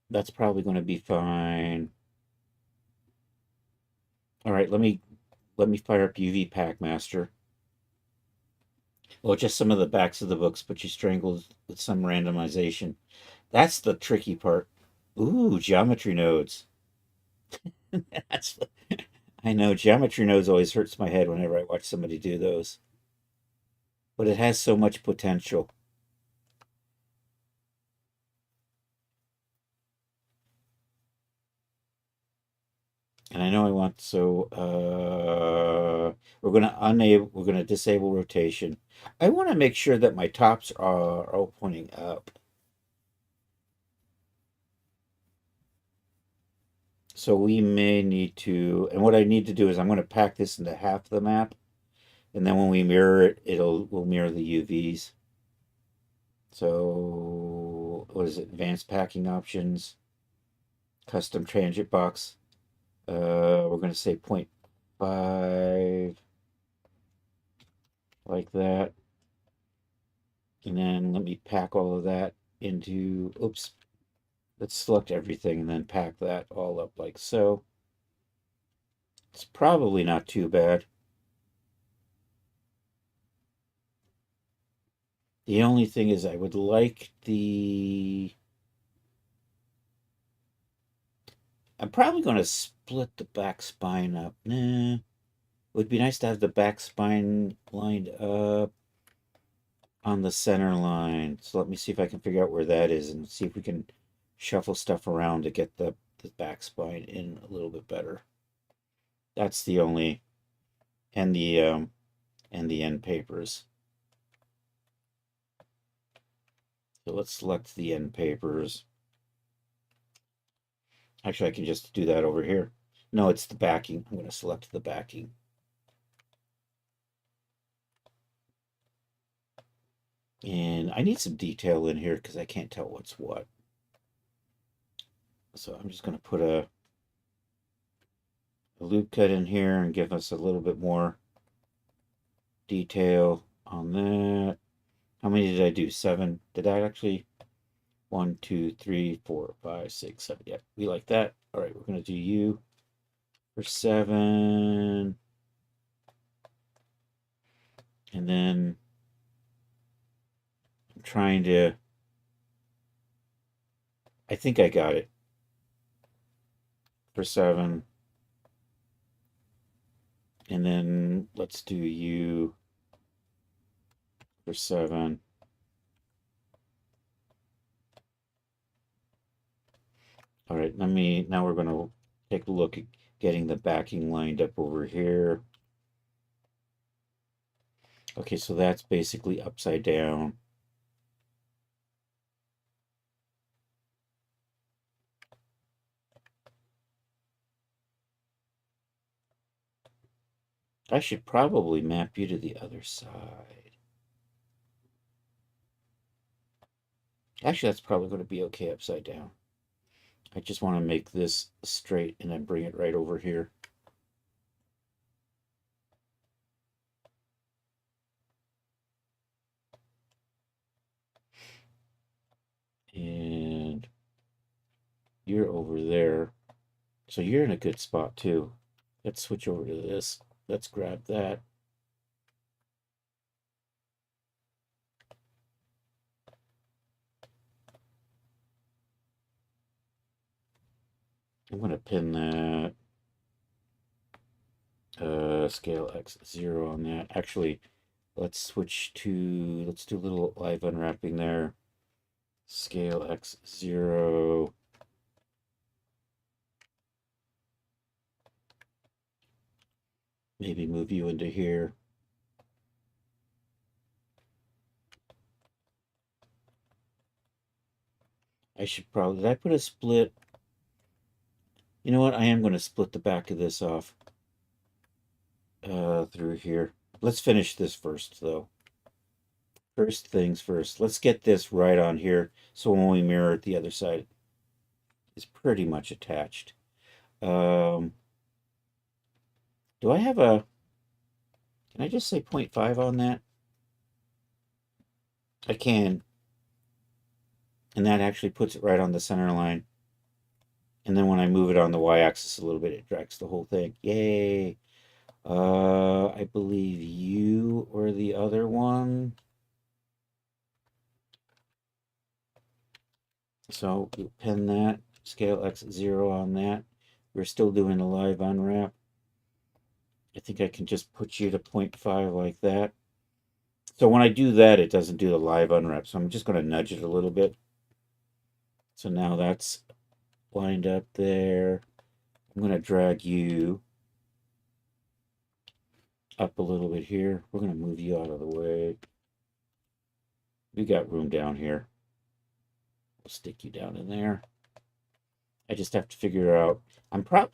Speaker 1: That's probably going to be fine. All right, let me fire up UV Packmaster. Well, just some of the backs of the books, but you strangled with some randomization. That's the tricky part. Ooh, geometry nodes. That's I know geometry nodes always hurts my head whenever I watch somebody do those, but it has so much potential. And I know I want we're gonna disable rotation. I want to make sure that my tops are all pointing up. So we may need to, and what I need to do is I'm going to pack this into half the map, and then when we mirror it, we'll mirror the UVs. So what is it? Advanced packing options, custom transit box. We're going to say 0.5 like that. And then let me pack all of that into, oops, let's select everything and then pack that all up like so. It's probably not too bad. The only thing is I would like I'm probably going to split the back spine up. Nah, it would be nice to have the back spine lined up on the center line. So let me see if I can figure out where that is and see if we can shuffle stuff around to get the back spine in a little bit better. That's the only, and the end papers. So let's select the end papers. Actually, I can just do that over here. No, it's the backing. I'm going to select the backing. And I need some detail in here because I can't tell what's what. So I'm just going to put a loop cut in here and give us a little bit more detail on that. How many did I do? 7. Did I actually? 1, 2, 3, 4, 5, 6, 7. Yeah, we like that. All right, we're going to do you for 7. And then I'm trying to, I think I got it for 7. And then let's do you for 7. All right, now we're going to take a look at getting the backing lined up over here. Okay, so that's basically upside down. I should probably map you to the other side. Actually, that's probably going to be okay upside down. I just want to make this straight and then bring it right over here. And you're over there. So you're in a good spot too. Let's switch over to this. Let's grab that. I'm going to pin that scale X0 on that. Actually, let's do a little live unwrapping there. Scale X0. Maybe move you into here. I should probably, did I put a split? You know what? I am going to split the back of this off through here. Let's finish this first, though. First things first. Let's get this right on here so when we mirror it, the other side is pretty much attached. Do I have a... Can I just say 0.5 on that? I can. And that actually puts it right on the center line. And then when I move it on the y-axis a little bit, it drags the whole thing. Yay! I believe you or the other one. So you pin that, scale X0 on that. We're still doing a live unwrap. I think I can just put you to 0.5 like that. So when I do that, it doesn't do the live unwrap. So I'm just going to nudge it a little bit. So now that's lined up there. I'm going to drag you up a little bit here. We're going to move you out of the way. We got room down here. We'll stick you down in there. I just have to figure out.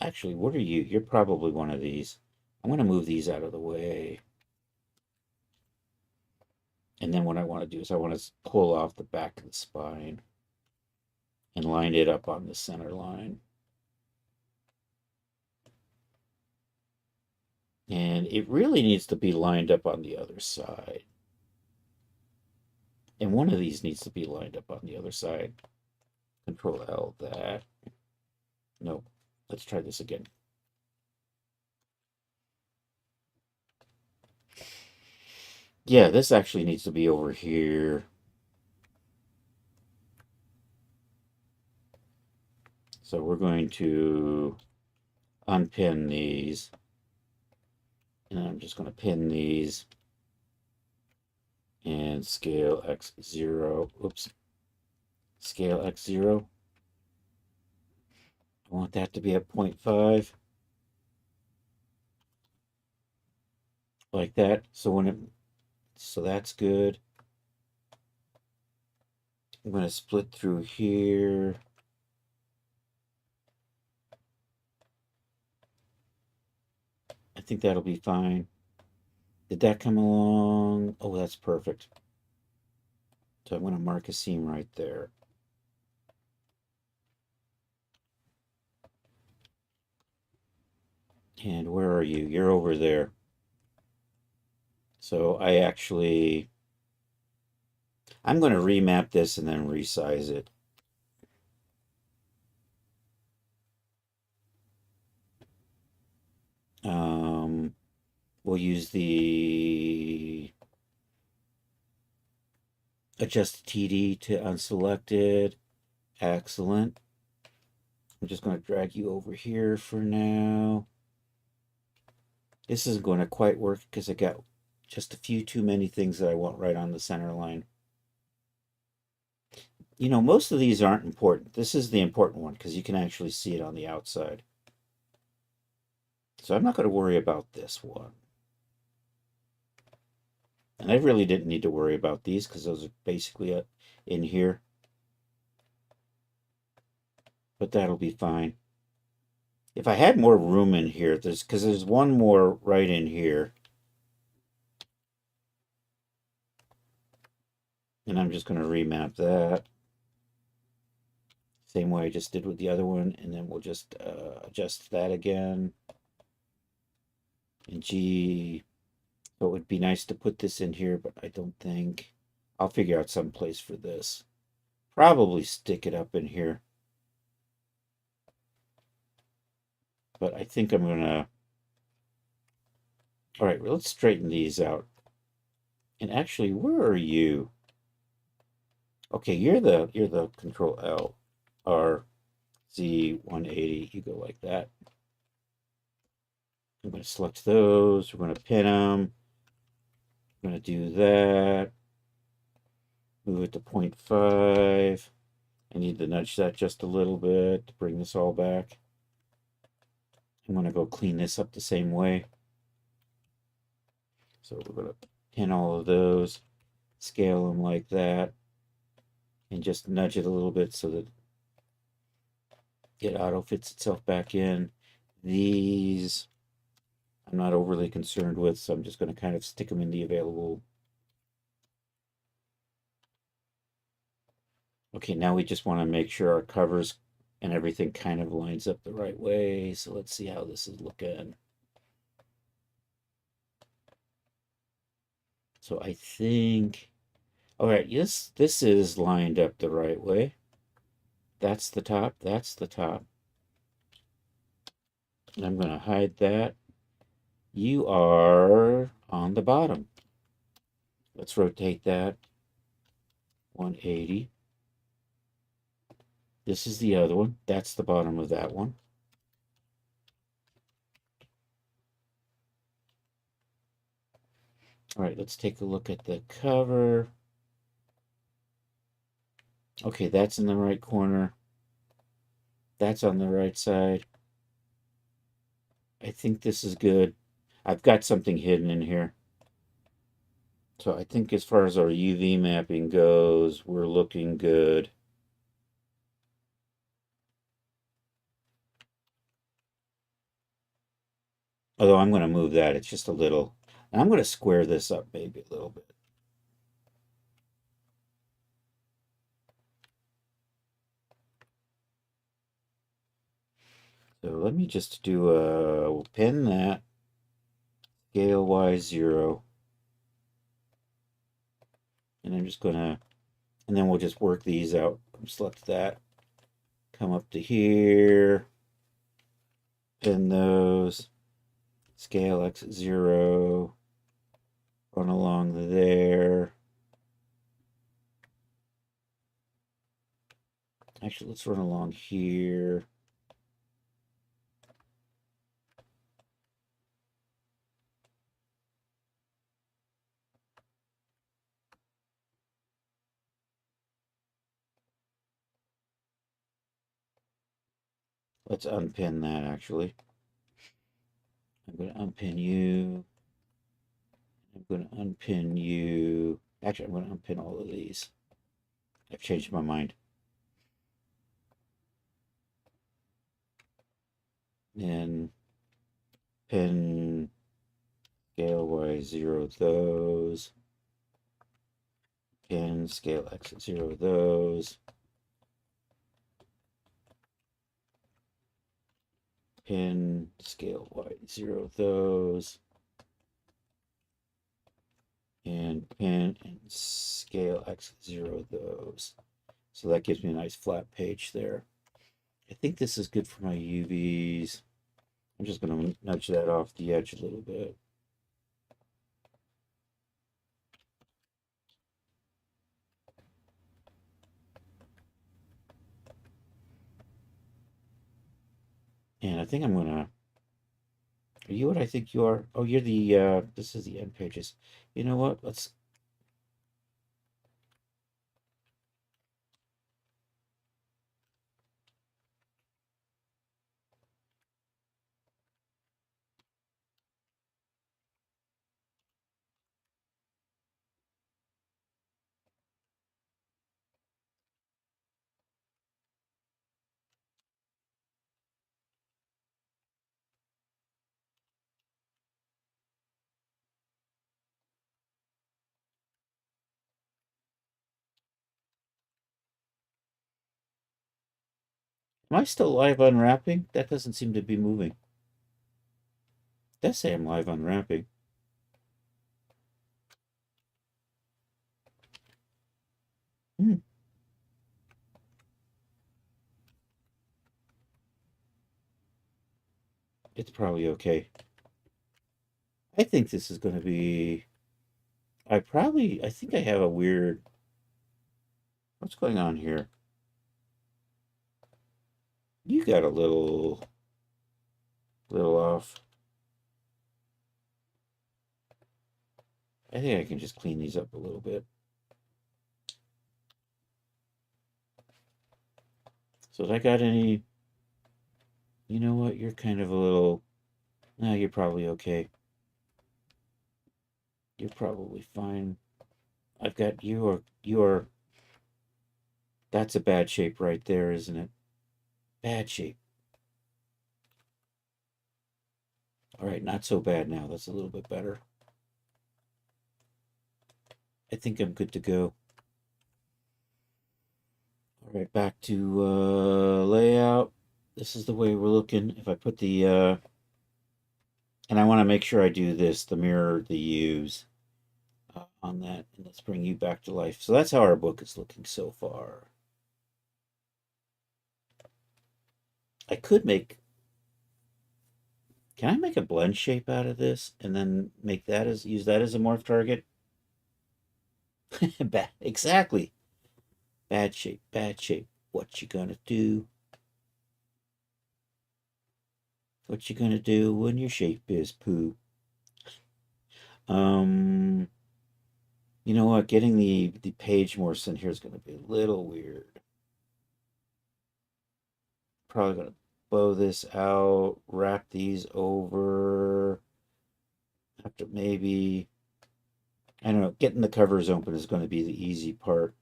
Speaker 1: Actually, what are you? You're probably one of these. I'm going to move these out of the way. And then what I want to do is I want to pull off the back of the spine and line it up on the center line. And it really needs to be lined up on the other side. And one of these needs to be lined up on the other side. Control L that. No, let's try this again. Yeah, this actually needs to be over here. So we're going to unpin these. And I'm just going to pin these and scale X0. Oops. Scale X0. I want that to be at 0.5. Like that. So that's good. I'm going to split through here. I think that'll be fine. Did that come along? Oh, that's perfect. So I'm going to mark a seam right there. And where are you? You're over there. So I'm going to remap this and then resize it. We'll use the adjust TD to unselected. Excellent. I'm just going to drag you over here for now. This isn't going to quite work because I got just a few too many things that I want right on the center line. You know, most of these aren't important. This is the important one because you can actually see it on the outside. So I'm not going to worry about this one. And I really didn't need to worry about these because those are basically in here. But that'll be fine. If I had more room in here, because there's one more right in here. And I'm just going to remap that. Same way I just did with the other one. And then we'll just adjust that again. And G. So it would be nice to put this in here, but I don't think. I'll figure out some place for this. Probably stick it up in here. But I think I'm gonna. All right, well, let's straighten these out. And actually, where are you? Okay, you're the Control L R Z 180. You go like that. I'm going to select those. We're going to pin them. I'm going to do that. Move it to 0.5. I need to nudge that just a little bit to bring this all back. I'm going to go clean this up the same way. So we're going to pin all of those, scale them like that, and just nudge it a little bit so that it auto fits itself back in. These I'm not overly concerned with, so I'm just going to kind of stick them in the available. Okay, now we just want to make sure our covers and everything kind of lines up the right way. So let's see how this is looking. So I think, all right, yes, this is lined up the right way. That's the top, that's the top. And I'm going to hide that. You are on the bottom. Let's rotate that 180. This is the other one. That's the bottom of that one. All right, let's take a look at the cover. Okay, that's in the right corner. That's on the right side. I think this is good. I've got something hidden in here. So I think as far as our UV mapping goes, we're looking good. Although I'm going to move that. It's just a little. And I'm going to square this up maybe a little bit. So let me just do a, we'll pin that. Scale Y0. And I'm just going to, and then we'll just work these out. Select that. Come up to here. Pin those. Scale X0. Run along there. Actually, let's run along here. Let's unpin that, actually. I'm going to unpin you. I'm going to unpin you. Actually, I'm going to unpin all of these. I've changed my mind. And pin scale Y0 those. Pin scale X0 those. Pin scale Y0 those. And pin and scale X0 those. So that gives me a nice flat page there. I think this is good for my UVs. I'm just going to nudge that off the edge a little bit. And I think I'm going to, are you what I think you are? Oh, you're the, this is the end pages. You know what? Let's, am I still live unwrapping? That doesn't seem to be moving. It does say I'm live unwrapping. Hmm. It's probably okay. I think this is going to be, I think I have a weird, what's going on here? You got a little off. I think I can just clean these up a little bit. So if I got any, you know what? You're kind of a little, no, you're probably okay. You're probably fine. I've got your. That's a bad shape right there, isn't it? Bad shape. All right, not so bad now. That's a little bit better. I think I'm good to go. All right, back to layout. This is the way we're looking. If I put the, and I want to make sure I do this, the mirror, the U's on that. And let's bring you back to life. So that's how our book is looking so far. I could make, can I make a blend shape out of this and then make that as, use that as a morph target? Exactly. Bad shape, bad shape. What you gonna do? What you gonna do when your shape is poo? Um, you know what? Getting the page morphs in here is gonna be a little weird. Probably gonna bow this out, wrap these over. Have to maybe, I don't know, getting the covers open is going to be the easy part.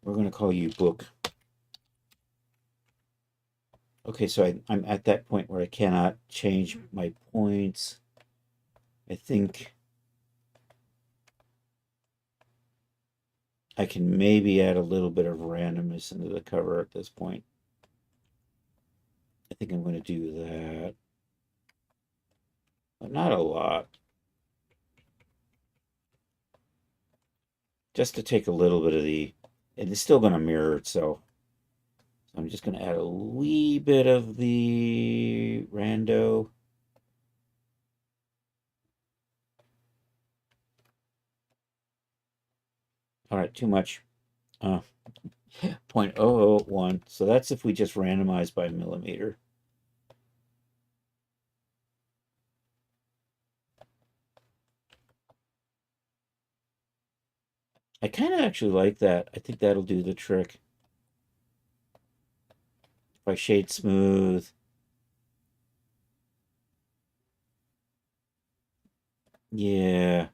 Speaker 1: We're going to call you book. Okay, so I'm at that point where I cannot change my points. I think I can maybe add a little bit of randomness into the cover at this point. I think I'm going to do that. But not a lot. Just to take a little bit of the, and it's still going to mirror itself. So I'm just going to add a wee bit of the rando. All right, too much. 0.001. So that's if we just randomize by millimeter. I kind of actually like that. I think that'll do the trick. If I shade smooth. Yeah.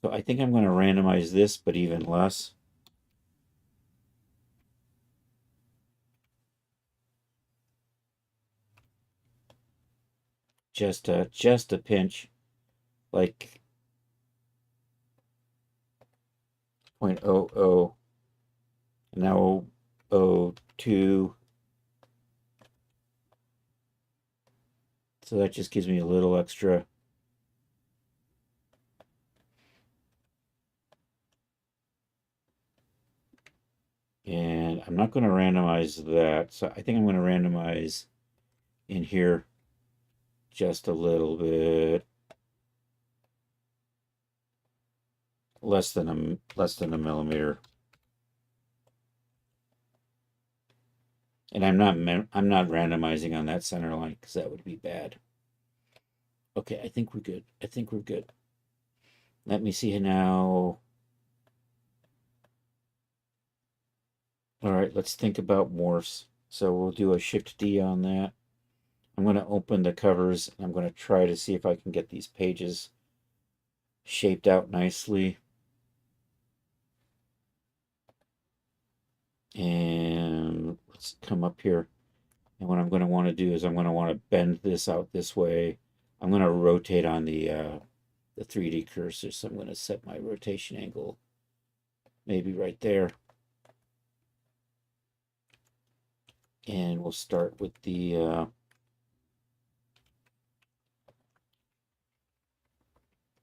Speaker 1: So I think I'm going to randomize this, but even less. Just a pinch. Like 0.00. Now 0.02. So that just gives me a little extra. And I'm not going to randomize that. So I think I'm going to randomize in here just a little bit. Less than a millimeter. And I'm not randomizing on that center line because that would be bad. Okay, I think we're good. I think we're good. Let me see now. All right, let's think about morphs. So we'll do a Shift D on that. I'm going to open the covers. And I'm going to try to see if I can get these pages shaped out nicely. And let's come up here. And what I'm going to want to do is I'm going to want to bend this out this way. I'm going to rotate on the 3D cursor. So I'm going to set my rotation angle maybe right there. And we'll start with the so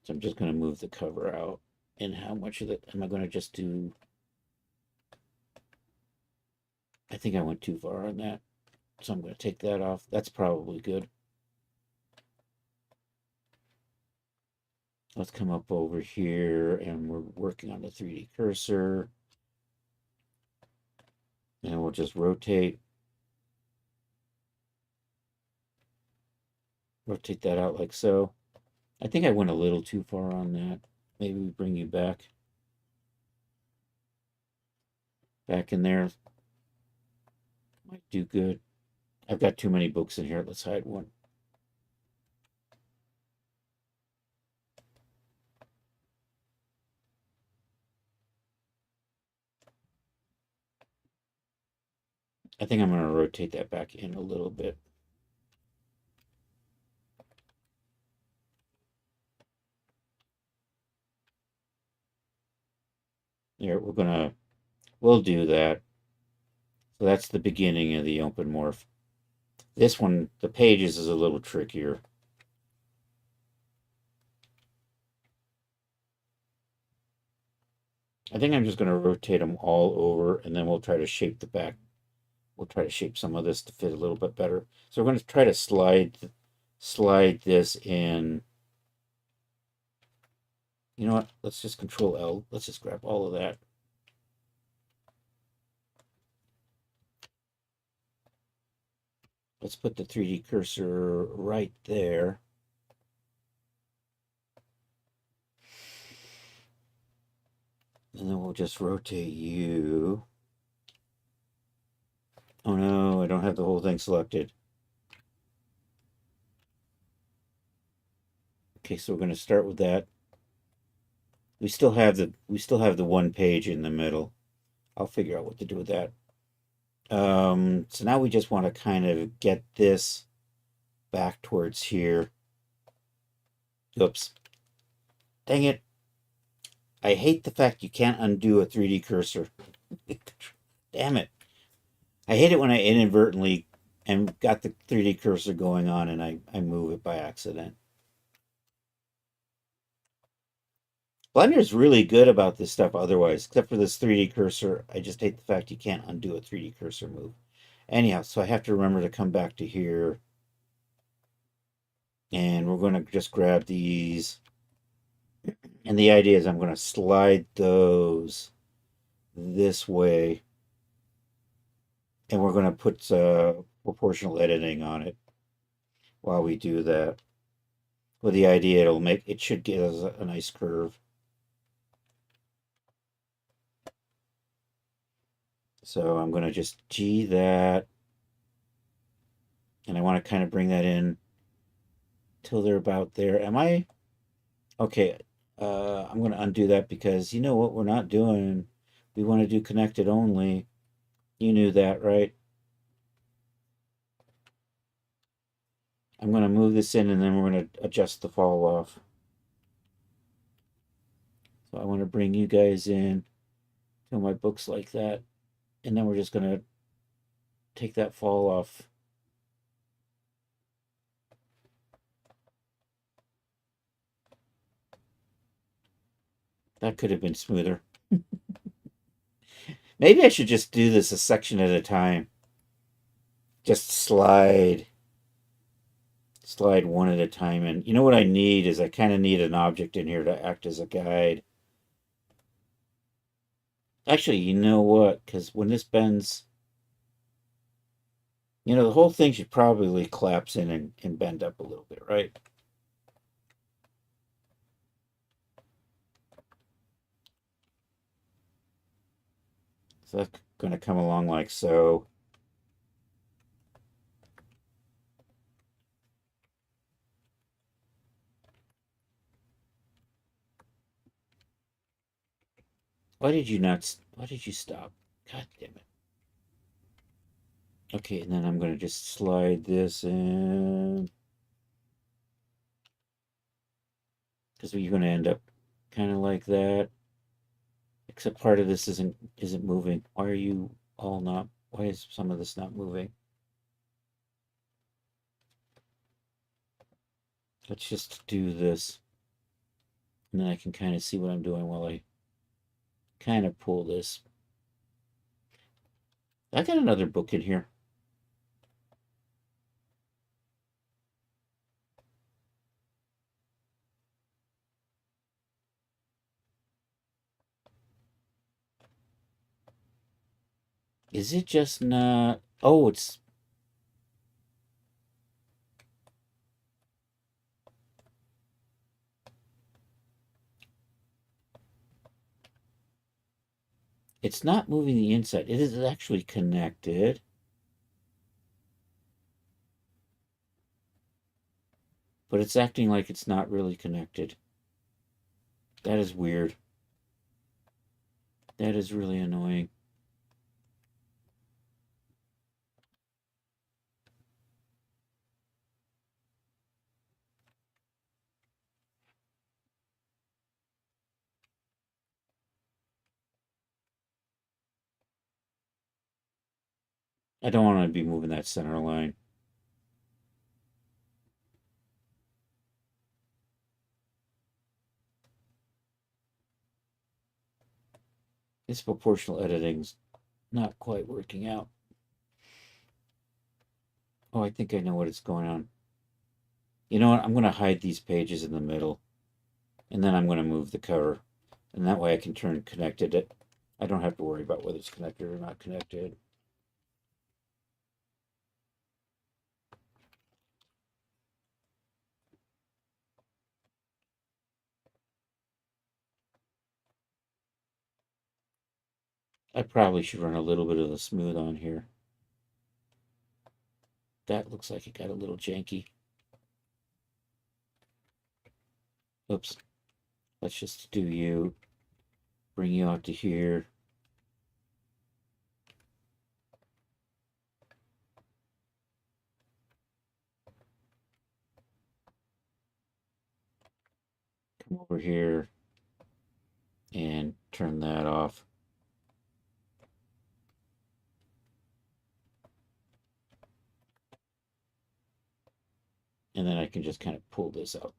Speaker 1: I'm just going to move the cover out. And how much of it am I going to just do? I think I went too far on that. So I'm going to take that off. That's probably good. Let's come up over here and we're working on the 3D cursor. And we'll just rotate that out like so. I think I went a little too far on that. Maybe we bring you back in there. Might do good. I've got too many books in here. Let's hide one. I think I'm going to rotate that back in a little bit. There, we'll do that. So that's the beginning of the open morph. This one, the pages is a little trickier. I think I'm just going to rotate them all over, and then we'll try to shape the back. We'll try to shape some of this to fit a little bit better. So we're going to try to slide this in. You know what? Let's just Control L. Let's just grab all of that. Let's put the 3D cursor right there. And then we'll just rotate you. Oh no, I don't have the whole thing selected. Okay, so we're going to start with that. We still have the one page in the middle. I'll figure out what to do with that. So now we just want to kind of get this back towards here. Oops. Dang it. I hate the fact you can't undo a 3D cursor. Damn it. I hate it when I inadvertently and got the 3D cursor going on and I move it by accident. Blender is really good about this stuff otherwise, except for this 3D cursor. I just hate the fact you can't undo a 3D cursor move. Anyhow, so I have to remember to come back to here. And we're going to just grab these. And the idea is I'm going to slide those this way. And we're going to put proportional editing on it while we do that. With the idea it should give us a nice curve. So I'm going to just G that. And I want to kind of bring that in till they're about there. Am I? Okay. I'm going to undo that because you know what we're not doing. We want to do connected only. You knew that, right? I'm going to move this in and then we're going to adjust the fall off. So I want to bring you guys in to my books like that. And then we're just going to take that fall off. That could have been smoother. Maybe I should just do this a section at a time. Just slide one at a time. And you know what I need is I kind of need an object in here to act as a guide. Actually, you know what? Because when this bends, you know, the whole thing should probably collapse in and bend up a little bit, right? So that's going to come along like so. Why did you stop? God damn it. Okay, and then I'm going to just slide this in. Because you're going to end up kind of like that. Except part of this isn't moving. Why are you all not? Why is some of this not moving? Let's just do this. And then I can kind of see what I'm doing while I kind of pull this. I got another book in here. Is it just not? Oh, it's not moving the inside. It is actually connected. But it's acting like it's not really connected. That is weird. That is really annoying. I don't want to be moving that center line. This proportional editing's not quite working out. Oh, I think I know what is going on. You know what? I'm going to hide these pages in the middle, and then I'm going to move the cover, and that way I can turn connected it. I don't have to worry about whether it's connected or not connected. I probably should run a little bit of the smooth on here. That looks like it got a little janky. Oops. Let's just do you. Bring you out to here. Come over here and turn that off. And then I can just kind of pull this out.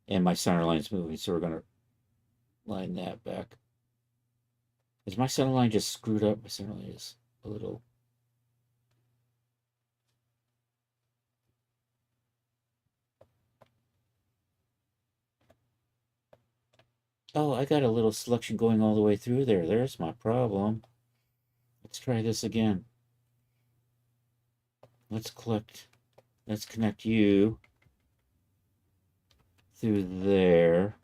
Speaker 1: And my center line's moving, so we're going to line that back. Is my center line just screwed up? My center line is a little... Oh, I got a little selection going all the way through there. There's my problem. Let's try this again. Let's connect you through there.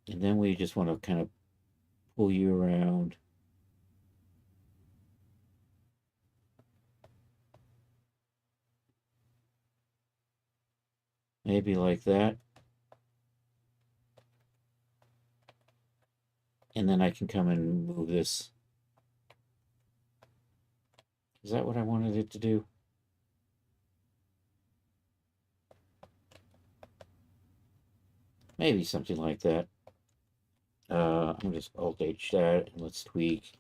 Speaker 1: And then we just want to kind of pull you around. Maybe like that. And then I can come and move this. Is that what I wanted it to do? Maybe something like that. I'm just Alt-H that, and let's tweak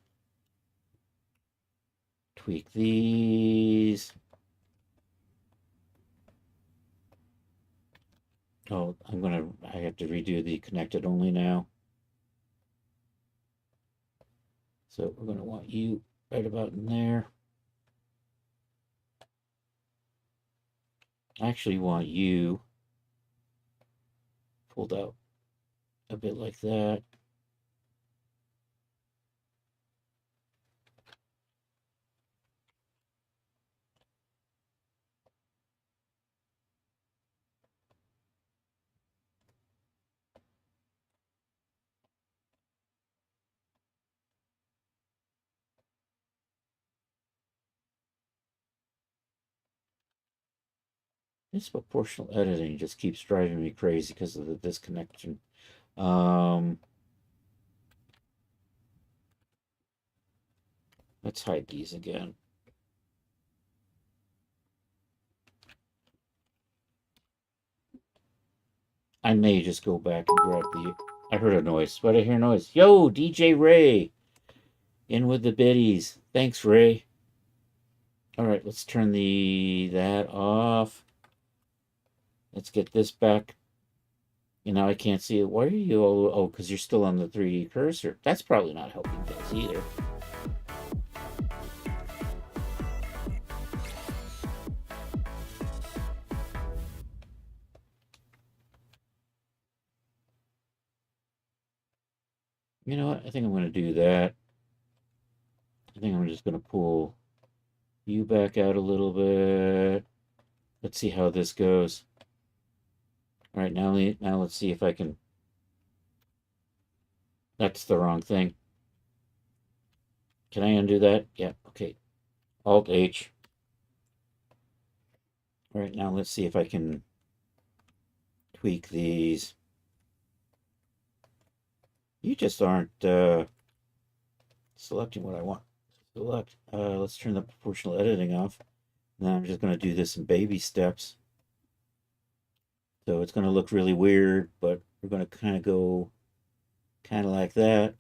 Speaker 1: these. Oh, I have to redo the connected only now. So we're gonna want you right about in there. I actually want you pulled out a bit like that. This proportional editing just keeps driving me crazy because of the disconnection. Let's hide these again. I may just go back and grab the... I heard a noise. What did I hear a noise? Yo, DJ Ray! In with the biddies. Thanks, Ray. All right, let's turn that off. Let's get this back. And now I can't see it. Why are you all... Oh, because you're still on the 3D cursor. That's probably not helping things either. You know what? I think I'm going to do that. I think I'm just going to pull you back out a little bit. Let's see how this goes. All right, now let's see if I can... That's the wrong thing. Can I undo that? Yeah, okay. Alt-H. All right, now let's see if I can tweak these. You just aren't selecting what I want. Select. Let's turn the proportional editing off. Now I'm just going to do this in baby steps. So it's going to look really weird, but we're going to kind of go kind of like that.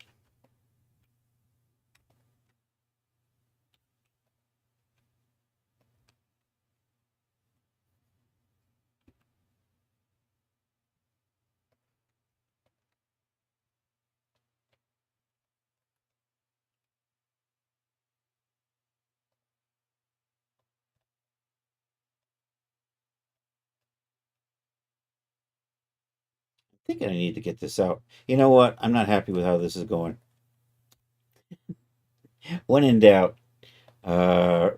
Speaker 1: thinking I need to get this out. You know what? I'm not happy with how this is going. When in doubt,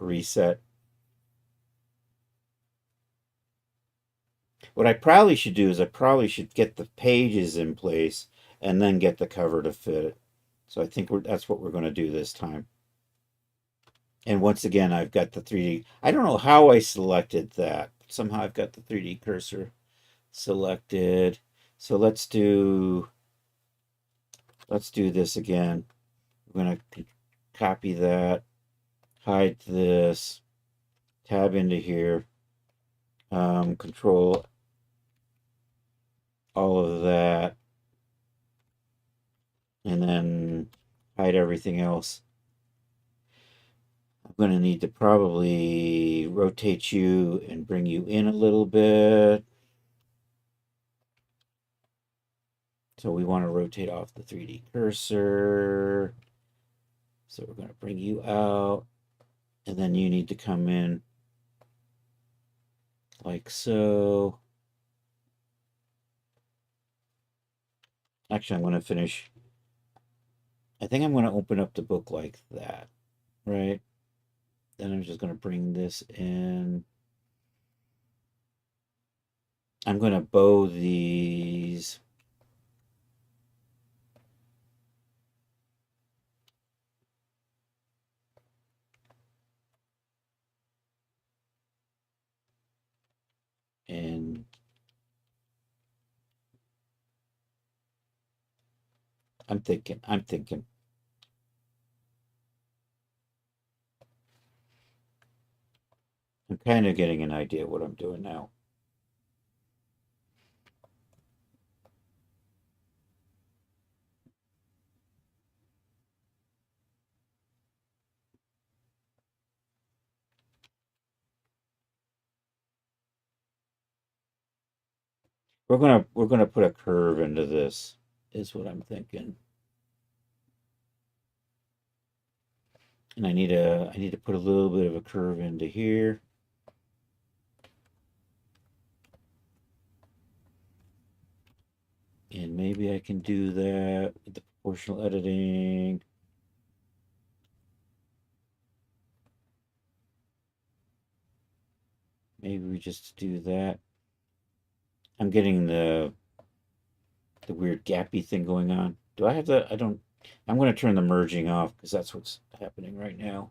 Speaker 1: reset. What I probably should do is I probably should get the pages in place and then get the cover to fit it. So I think that's what we're going to do this time. And once again, I've got the 3D. I don't know how I selected that. Somehow I've got the 3D cursor selected. So let's do this again. We're going to copy that, hide this, tab into here, control all of that, and then hide everything else. I'm going to need to probably rotate you and bring you in a little bit. So we want to rotate off the 3D cursor. So we're going to bring you out, and then you need to come in like so. Actually, I'm going to finish. I think I'm going to open up the book like that, right? Then I'm just going to bring this in. I'm going to bow these. And I'm thinking. I'm kind of getting an idea what I'm doing now. We're gonna put a curve into this, is what I'm thinking. And I need to put a little bit of a curve into here. And maybe I can do that with the proportional editing. Maybe we just do that. I'm getting the weird gappy thing going on. Do I have the? I don't. I'm going to turn the merging off because that's what's happening right now.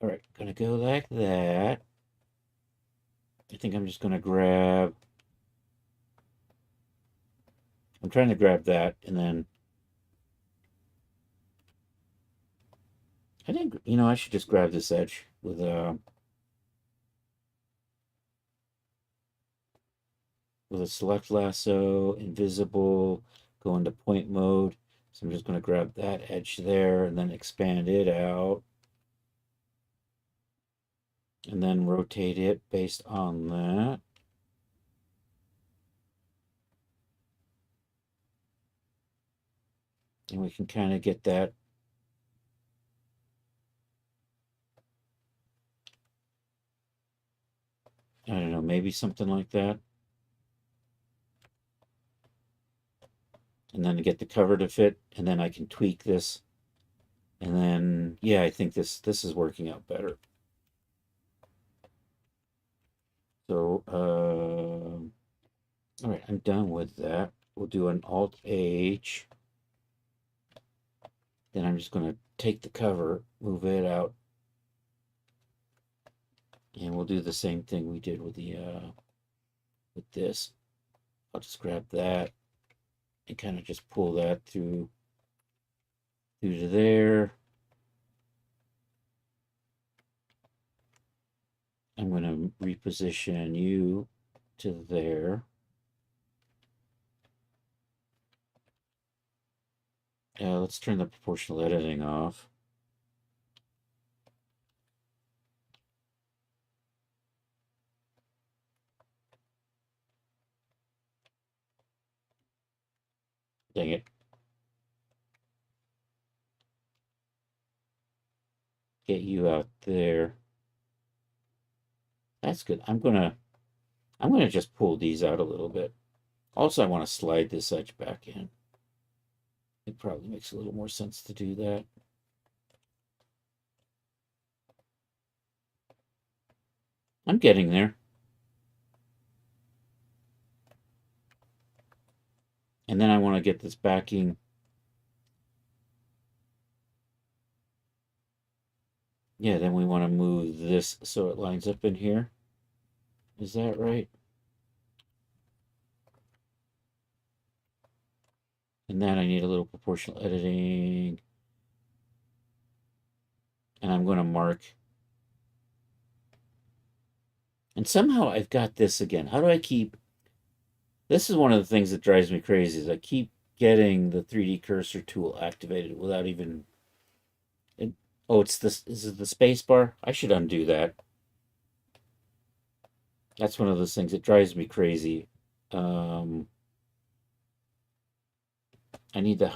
Speaker 1: All right, gonna go like that. I think I'm just gonna grab. I'm trying to grab that, and then I think I should just grab this edge with a select lasso, invisible, go into point mode. So I'm just going to grab that edge there and then expand it out. And then rotate it based on that. And we can kind of get that. I don't know, maybe something like that. And then get the cover to fit, and then I can tweak this. And then, yeah, I think this is working out better. So, all right, I'm done with that. We'll do an Alt H. Then I'm just going to take the cover, move it out, and we'll do the same thing we did with the with this. I'll just grab that and kind of just pull that through to there. I'm going to reposition you to there. Let's turn the proportional editing off. Dang it. Get you out there. That's good. I'm gonna just pull these out a little bit. Also, I want to slide this edge back in. It probably makes a little more sense to do that. I'm getting there. And then I want to get this backing. Yeah, then we want to move this so it lines up in here. Is that right? And then I need a little proportional editing. And I'm going to mark. And somehow I've got this again. How do I keep... This is one of the things that drives me crazy is I keep getting the 3D cursor tool activated without even... Oh, it's this. Is it the space bar? I should undo that. That's one of those things that drives me crazy. Um, I need to,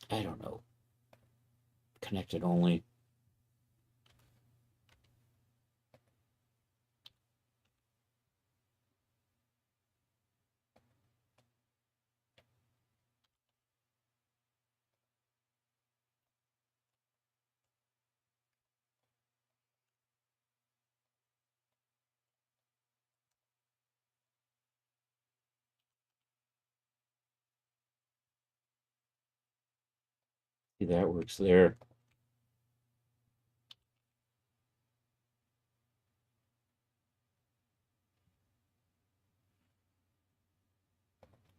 Speaker 1: I don't know, connect it only. See, that works there.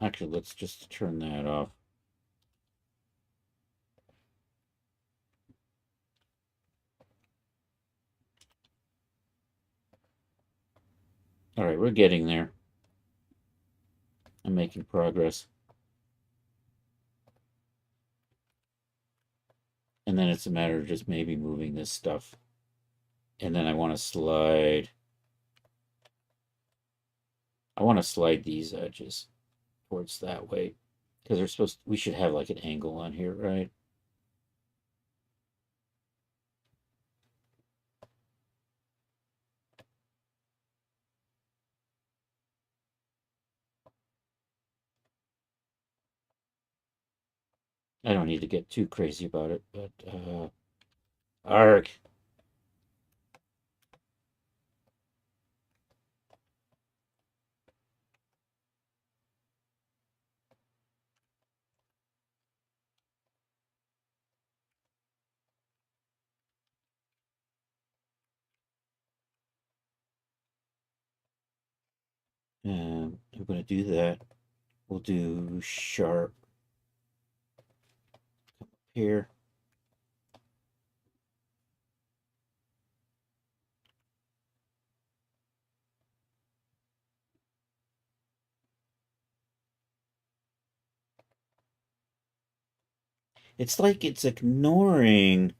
Speaker 1: Actually, let's just turn that off. All right, we're getting there. I'm making progress. And then it's a matter of just maybe moving this stuff. And then I want to slide. I want to slide these edges towards that way. Because they're supposed we should have like an angle on here, right? I don't need to get too crazy about it, but arc. I'm going to do that. We'll do sharp here. It's like it's ignoring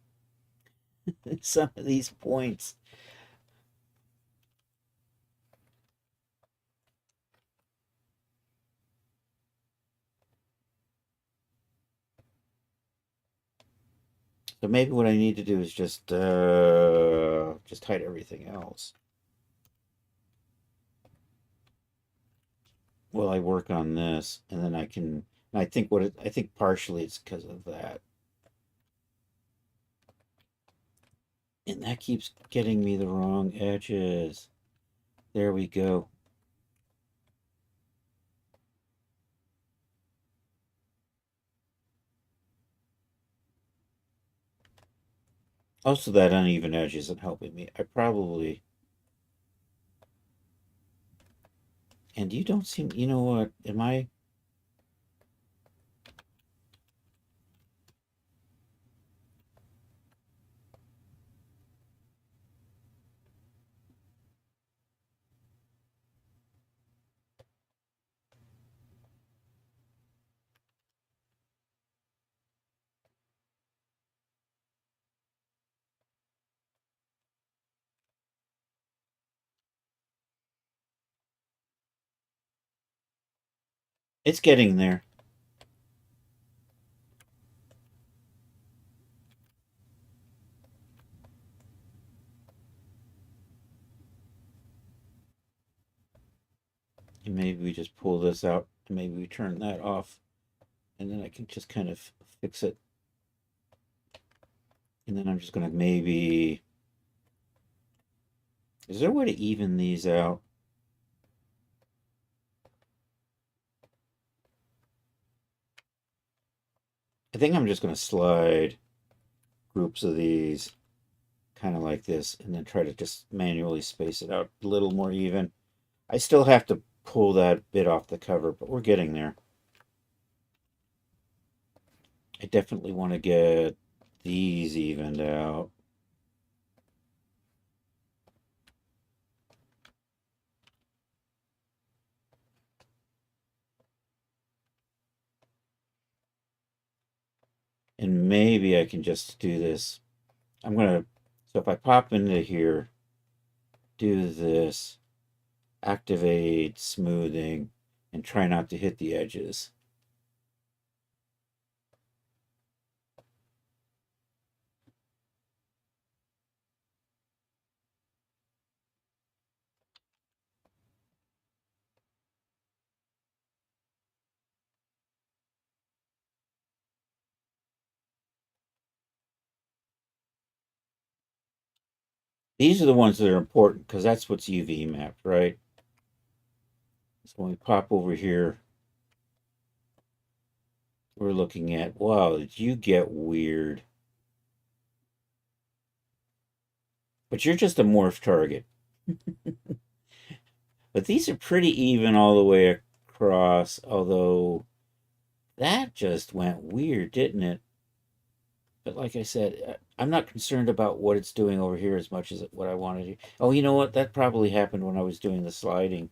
Speaker 1: some of these points. So maybe what I need to do is just hide everything else. Well, I work on this, and then I can. I think I think partially it's because of that, and that keeps getting me the wrong edges. There we go. Also, that uneven edge isn't helping me. I probably. And you don't seem. You know what? Am I? It's getting there. just pull this out and maybe we turn that off and then I can just kind of fix it. And then I'm just going to maybe, is there a way to even these out? I think I'm just going to slide groups of these kind of like this and then try to just manually space it out a little more even. I still have to pull that bit off the cover, but we're getting there. I definitely want to get these evened out. And maybe I can just do this. So if I pop into here, do this, activate smoothing, and try not to hit the edges. These are the ones that are important because that's what's UV mapped, right? So when we pop over here, we're looking at, wow, did you get weird? But you're just a morph target. But these are pretty even all the way across, although that just went weird, didn't it? But like I said, I'm not concerned about what it's doing over here as much as what I wanted to. Oh, you know what? That probably happened when I was doing the sliding.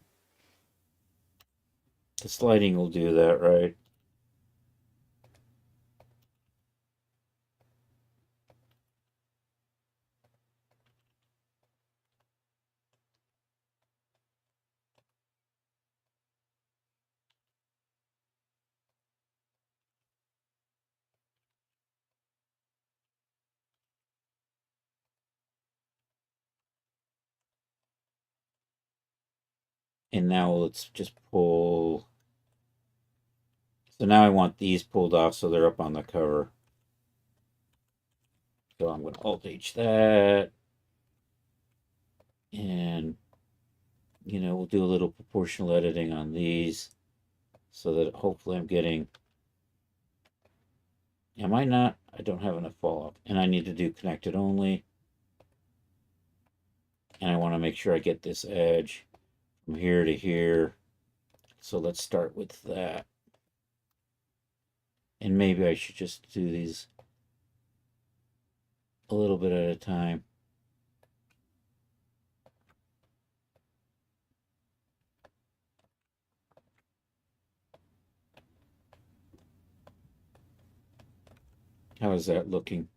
Speaker 1: The sliding will do that, right? And now let's just pull. So now I want these pulled off so they're up on the cover. So I'm going to Alt H that. And, we'll do a little proportional editing on these so that hopefully I'm getting. Am I not? I don't have enough fall off. And I need to do connected only. And I want to make sure I get this edge from here to here. So let's start with that. And maybe I should just do these a little bit at a time. How is that looking?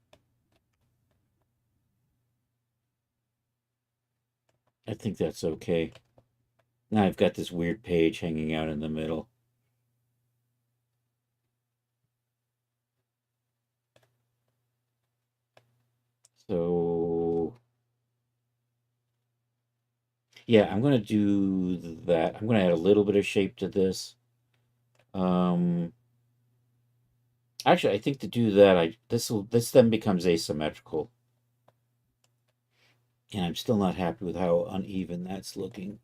Speaker 1: I think that's okay. Now I've got this weird page hanging out in the middle. So, yeah, I'm going to do that. I'm going to add a little bit of shape to this. Um, Actually, I think to do that, this then becomes asymmetrical. And I'm still not happy with how uneven that's looking.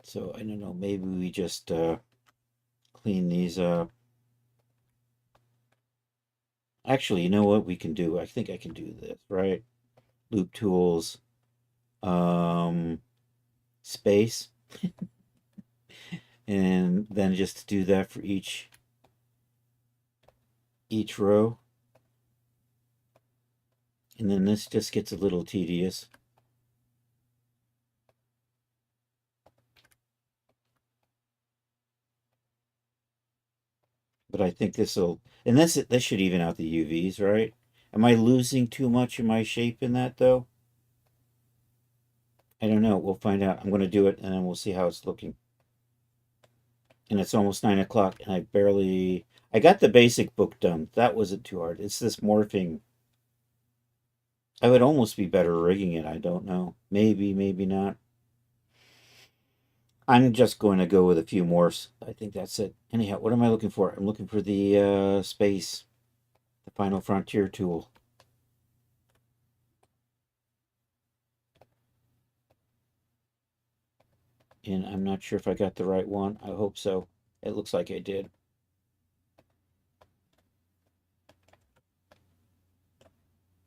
Speaker 1: So, I don't know, maybe we just clean these up. Actually, you know what we can do? I think I can do this, right? Loop tools, um, space, and then just do that for each row. And then this just gets a little tedious. But I think and this should even out the UVs, right? Am I losing too much in my shape in that though? I don't know. We'll find out. I'm going to do it and then we'll see how it's looking. And it's almost 9 o'clock and I got the basic book done. That wasn't too hard. It's this morphing. I would almost be better rigging it. I don't know. Maybe, maybe not. I'm just going to go with a few morphs. I think that's it. Anyhow, what am I looking for? I'm looking for the space, the Final Frontier tool. And I'm not sure if I got the right one. I hope so. It looks like I did.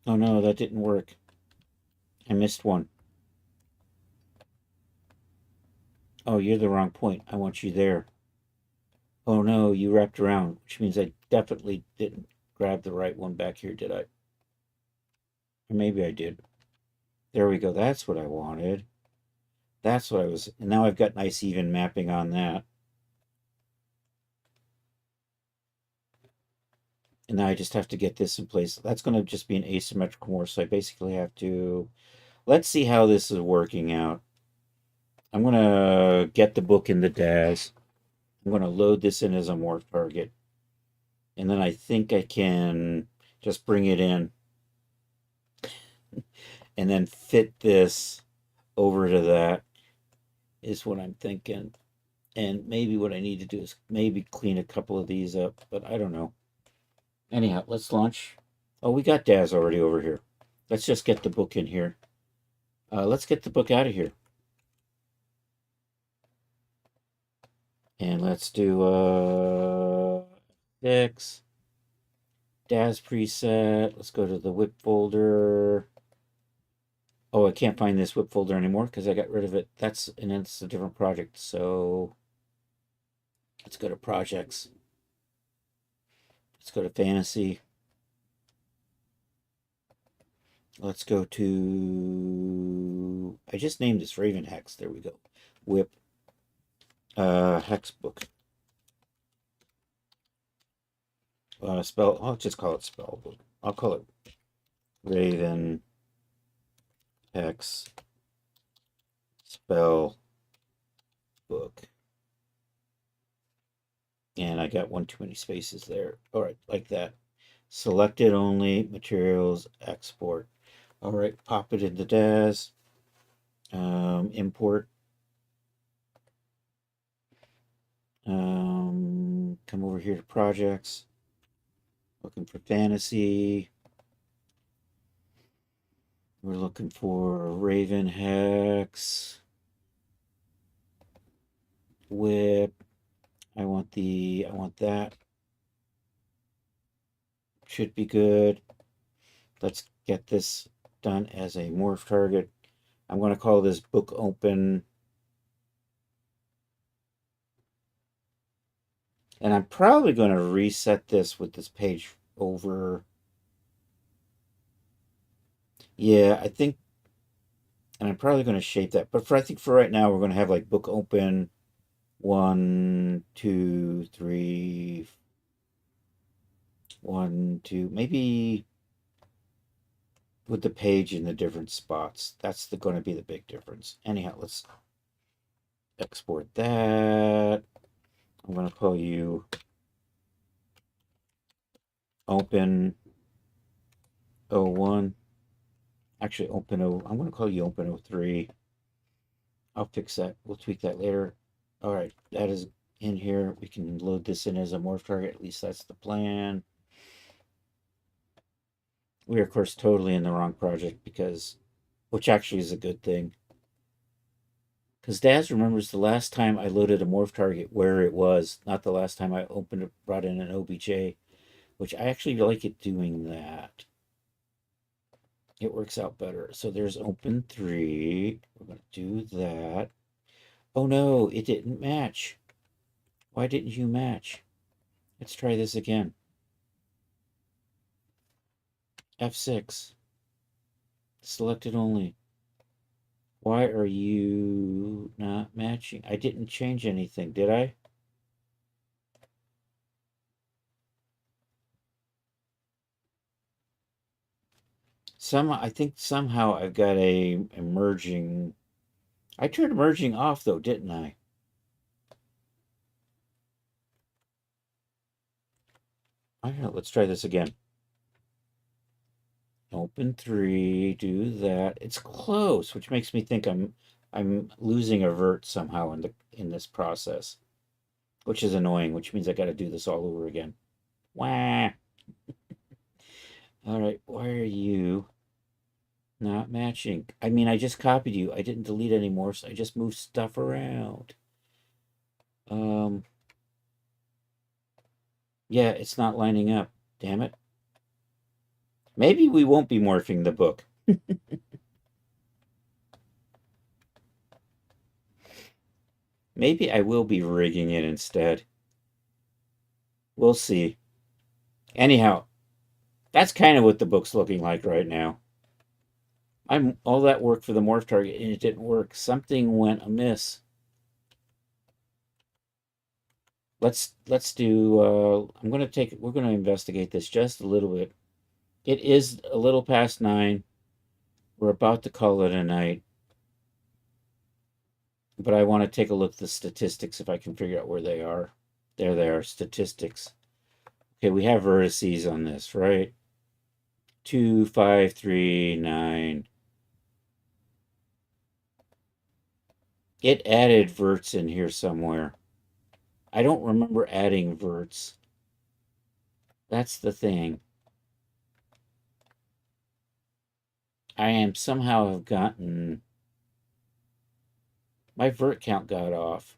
Speaker 1: Oh no, that didn't work. I missed one. Oh, you're the wrong point. I want you there. Oh no, you wrapped around, which means I definitely didn't grab the right one back here, did I? Or maybe I did. There we go. That's what I wanted. That's what I was. And now I've got nice even mapping on that. And now I just have to get this in place. That's going to just be an asymmetrical morph. So I basically have to. Let's see how this is working out. I'm going to get the book in the DAS. I'm going to load this in as a morph target. And then I think I can just bring it in and then fit this over to that is what I'm thinking. And maybe what I need to do is maybe clean a couple of these up, but I don't know. Anyhow, let's launch. Oh, we got Daz already over here. Let's just get the book in here. Let's get the book out of here. And let's do 6. Daz preset. Let's go to the whip folder. Oh, I can't find this whip folder anymore because I got rid of it. And it's a different project. So let's go to projects. Let's go to fantasy. Let's go to, I just named this Raven Hex. There we go. Whip Hex book. Spell, I'll just call it spell book. I'll call it Raven Hex spell book. And I got one too many spaces there. All right, like that. Selected only, materials, export. All right, pop it into DAS. Import. Come over here to projects. Looking for fantasy. We're looking for Raven Hex. Whip. I want that. Should be good. Let's get this done as a morph target. I'm going to call this book open. And I'm probably going to reset this with this page over. Yeah, I think, and I'm probably going to shape that. But I think for right now, we're going to have like book open 1, 2, 3, 1, 2, maybe with the page in the different spots. That's going to be the big difference. Anyhow, let's export that. I'm going to call you open 01. Actually, I'm going to call you open 03. I'll fix that. We'll tweak that later. All right, that is in here. We can load this in as a morph target. At least that's the plan. We are, of course, totally in the wrong project which actually is a good thing. Because Daz remembers the last time I loaded a morph target where it was, not the last time I brought in an OBJ, which I actually like it doing that. It works out better. So there's open 3. We're going to do that. Oh no, it didn't match. Why didn't you match? Let's try this again. F6. Selected only. Why are you not matching? I didn't change anything, did I? I think somehow I've got a emerging. I turned merging off though, didn't I? I don't know. Let's try this again. Open 3, do that. It's close, which makes me think I'm I'm losing a vert somehow in this process, which is annoying, which means I got to do this all over again. Wah. All right, why are you not matching? I mean, I just copied you. I didn't delete any more, so I just moved stuff around. Yeah, it's not lining up. Damn it. Maybe we won't be morphing the book. Maybe I will be rigging it instead. We'll see. Anyhow, that's kind of what the book's looking like right now. I'm all that work for the morph target and it didn't work. Something went amiss. Let's do we're gonna investigate this just a little bit. It is a little past 9. We're about to call it a night. But I want to take a look at the statistics if I can figure out where they are. There they are, statistics. Okay, we have vertices on this, right? 2, 5, 3, 9. It added verts in here somewhere. I don't remember adding verts. That's the thing. I am somehow have gotten... My vert count got off.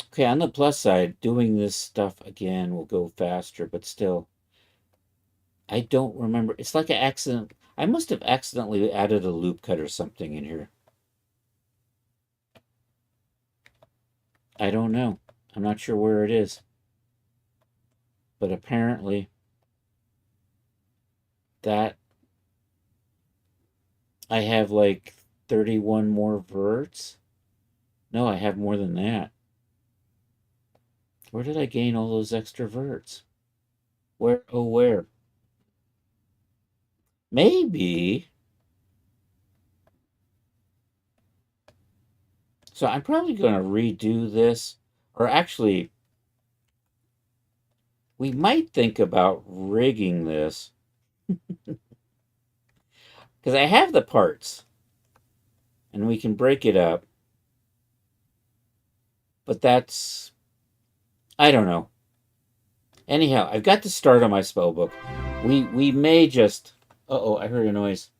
Speaker 1: Okay, on the plus side, doing this stuff again will go faster, but still, I don't remember. It's like an accident. I must have accidentally added a loop cut or something in here. I don't know. I'm not sure where it is. But apparently, that I have like 31 more verts. No, I have more than that. Where did I gain all those extra verts? Where? Oh, where? Maybe. So I'm probably going to redo this. Or actually, we might think about rigging this. Because I have the parts. And we can break it up. But that's... I don't know. Anyhow, I've got to start on my spell book. We may just... Uh-oh, I heard a noise.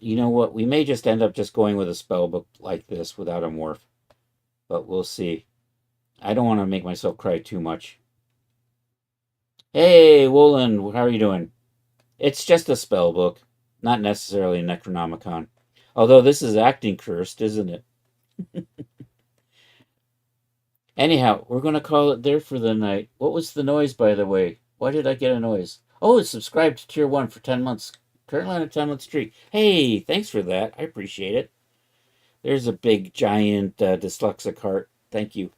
Speaker 1: You know what? We may just end up just going with a spell book like this without a morph. But we'll see. I don't want to make myself cry too much. Hey, Woolen, how are you doing? It's just a spell book, not necessarily a Necronomicon. Although this is acting cursed, isn't it? Anyhow, we're going to call it there for the night. What was the noise, by the way? Why did I get a noise? Oh, it's subscribed to Tier 1 for 10 months. Currently on a 10-month streak. Hey, thanks for that. I appreciate it. There's a big, giant dyslexic heart. Thank you.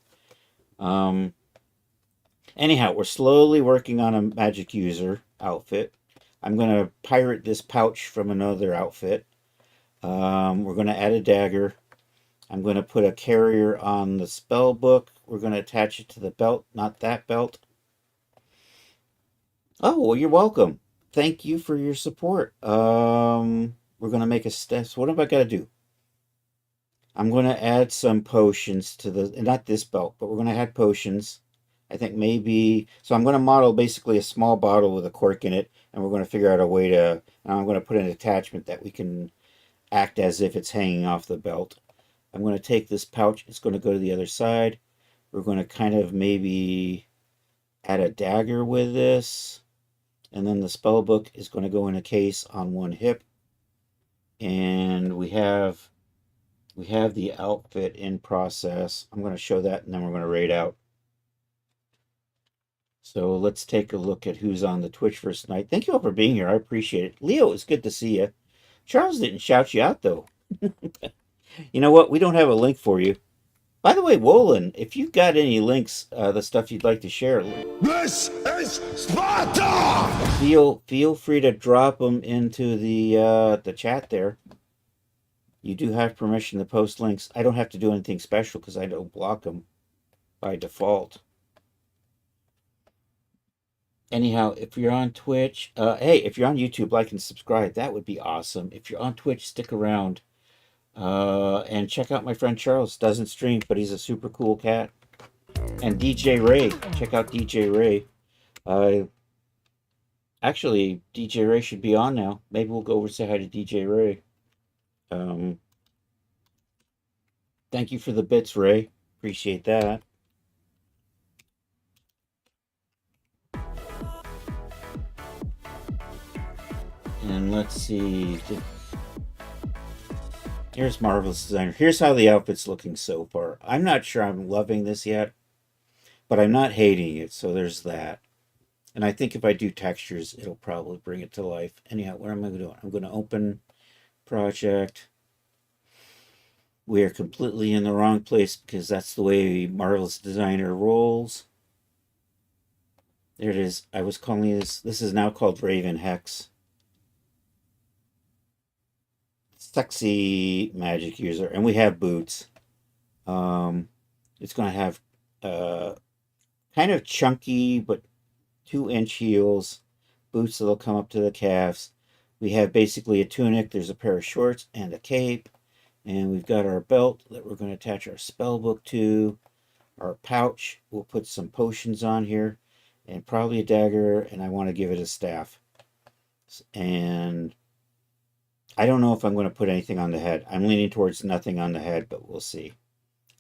Speaker 1: Anyhow, we're slowly working on a magic user outfit. I'm going to pirate this pouch from another outfit. We're going to add a dagger. I'm going to put a carrier on the spell book. We're going to attach it to the belt, not that belt. Oh, well, you're welcome. Thank you for your support. We're going to make a step. What have I got to do? I'm going to add some potions to the, not this belt, but we're going to add potions. I think maybe, so I'm going to model basically a small bottle with a cork in it, and we're going to figure out a way to, I'm going to put an attachment that we can act as if it's hanging off the belt. I'm going to take this pouch, it's going to go to the other side. We're going to kind of maybe add a dagger with this, and then the spell book is going to go in a case on one hip. And we have the outfit in process. I'm going to show that, and then we're going to raid out. So let's take a look at who's on the Twitch for tonight. Thank you all for being here. I appreciate it. Leo, it's good to see you. Charles didn't shout you out, though. You know what? We don't have a link for you. By the way, Wolin, if you've got any links, the stuff you'd like to share,
Speaker 2: this is Sparta!
Speaker 1: Feel free to drop them into the chat there. You do have permission to post links. I don't have to do anything special because I don't block them by default. Anyhow, if you're on Twitch, hey, if you're on YouTube, like and subscribe. That would be awesome. If you're on Twitch, stick around. And check out my friend Charles. Doesn't stream, but he's a super cool cat. And DJ Ray. Check out DJ Ray. Actually, DJ Ray should be on now. Maybe we'll go over and say hi to DJ Ray. Um, Thank you for the bits, Ray. Appreciate that. And let's see. Here's Marvelous Designer. Here's how the outfit's looking so far. I'm not sure I'm loving this yet, but I'm not hating it, so there's that. And I think if I do textures, it'll probably bring it to life. Anyhow, what am I going to do? I'm going to open project. We are completely in the wrong place because that's the way Marvelous Designer rolls. There it is. I was calling this is now called Raven Hex. Sexy magic user. And we have boots. It's going to have kind of chunky but 2-inch heels, boots that'll come up to the calves. We have basically a tunic. There's a pair of shorts and a cape. And we've got our belt that we're going to attach our spell book to. Our pouch, we'll put some potions on here. And probably a dagger. And I want to give it a staff. And I don't know if I'm going to put anything on the head. I'm leaning towards nothing on the head, but we'll see.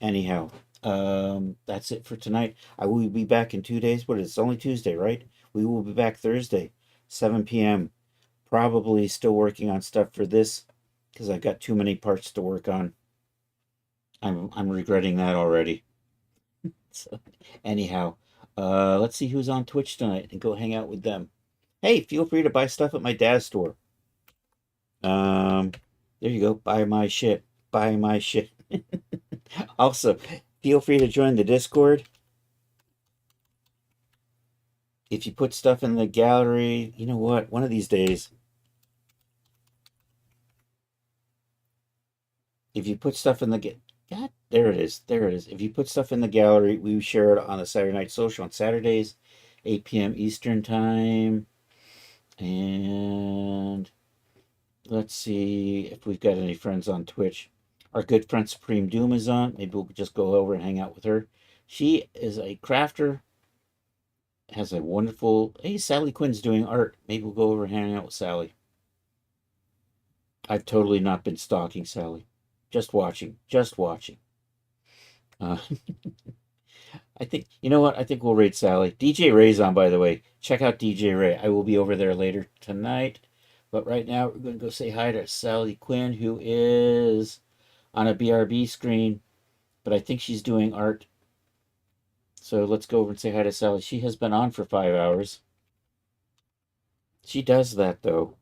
Speaker 1: Anyhow, that's it for tonight. I will be back in 2 days, but it's only Tuesday, right? We will be back Thursday, 7 p.m. Probably still working on stuff for this because I've got too many parts to work on. I'm regretting that already. So, anyhow, let's see who's on Twitch tonight and go hang out with them. Hey, feel free to buy stuff at my dad's store. There you go. Buy my shit. Buy my shit. Also, feel free to join the Discord. If you put stuff in the gallery, you know what? One of these days, if you put stuff in the God, there it is. There it is. If you put stuff in the gallery, we share it on the Saturday Night Social on Saturdays, 8 p.m. Eastern Time. And let's see if we've got any friends on Twitch. Our good friend Supreme Doom is on. Maybe we'll just go over and hang out with her. She is a crafter. Has a wonderful... Hey, Sally Quinn's doing art. Maybe we'll go over and hang out with Sally. I've totally not been stalking Sally. Just watching. Just watching. I think... You know what? I think we'll raid Sally. DJ Ray's on, by the way. Check out DJ Ray. I will be over there later tonight. But right now, we're going to go say hi to Sally Quinn, who is on a BRB screen. But I think she's doing art. So let's go over and say hi to Sally. She has been on for 5 hours. She does that, though.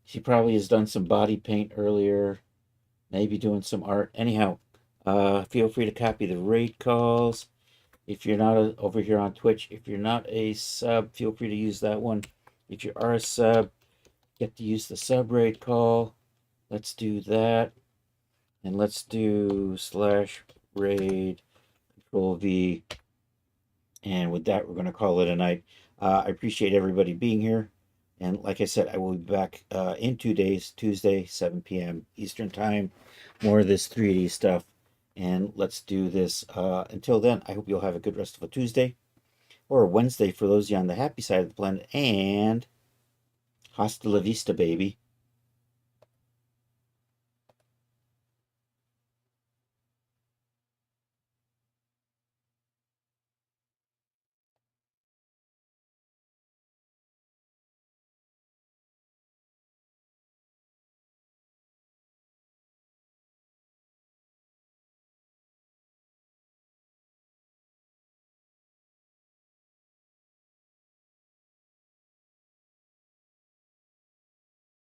Speaker 1: She probably has done some body paint earlier. Maybe doing some art. Anyhow, feel free to copy the raid calls. If you're not over here on Twitch, if you're not a sub, feel free to use that one. If you are a sub, get to use the sub raid call. Let's do that. And let's do /raid Control V. And with that, we're going to call it a night. I appreciate everybody being here. And like I said, I will be back in 2 days, Tuesday, 7 p.m. Eastern Time. More of this 3D stuff. And let's do this. Until then, I hope you'll have a good rest of a Tuesday. Or a Wednesday for those of you on the happy side of the planet. And hasta la vista, baby.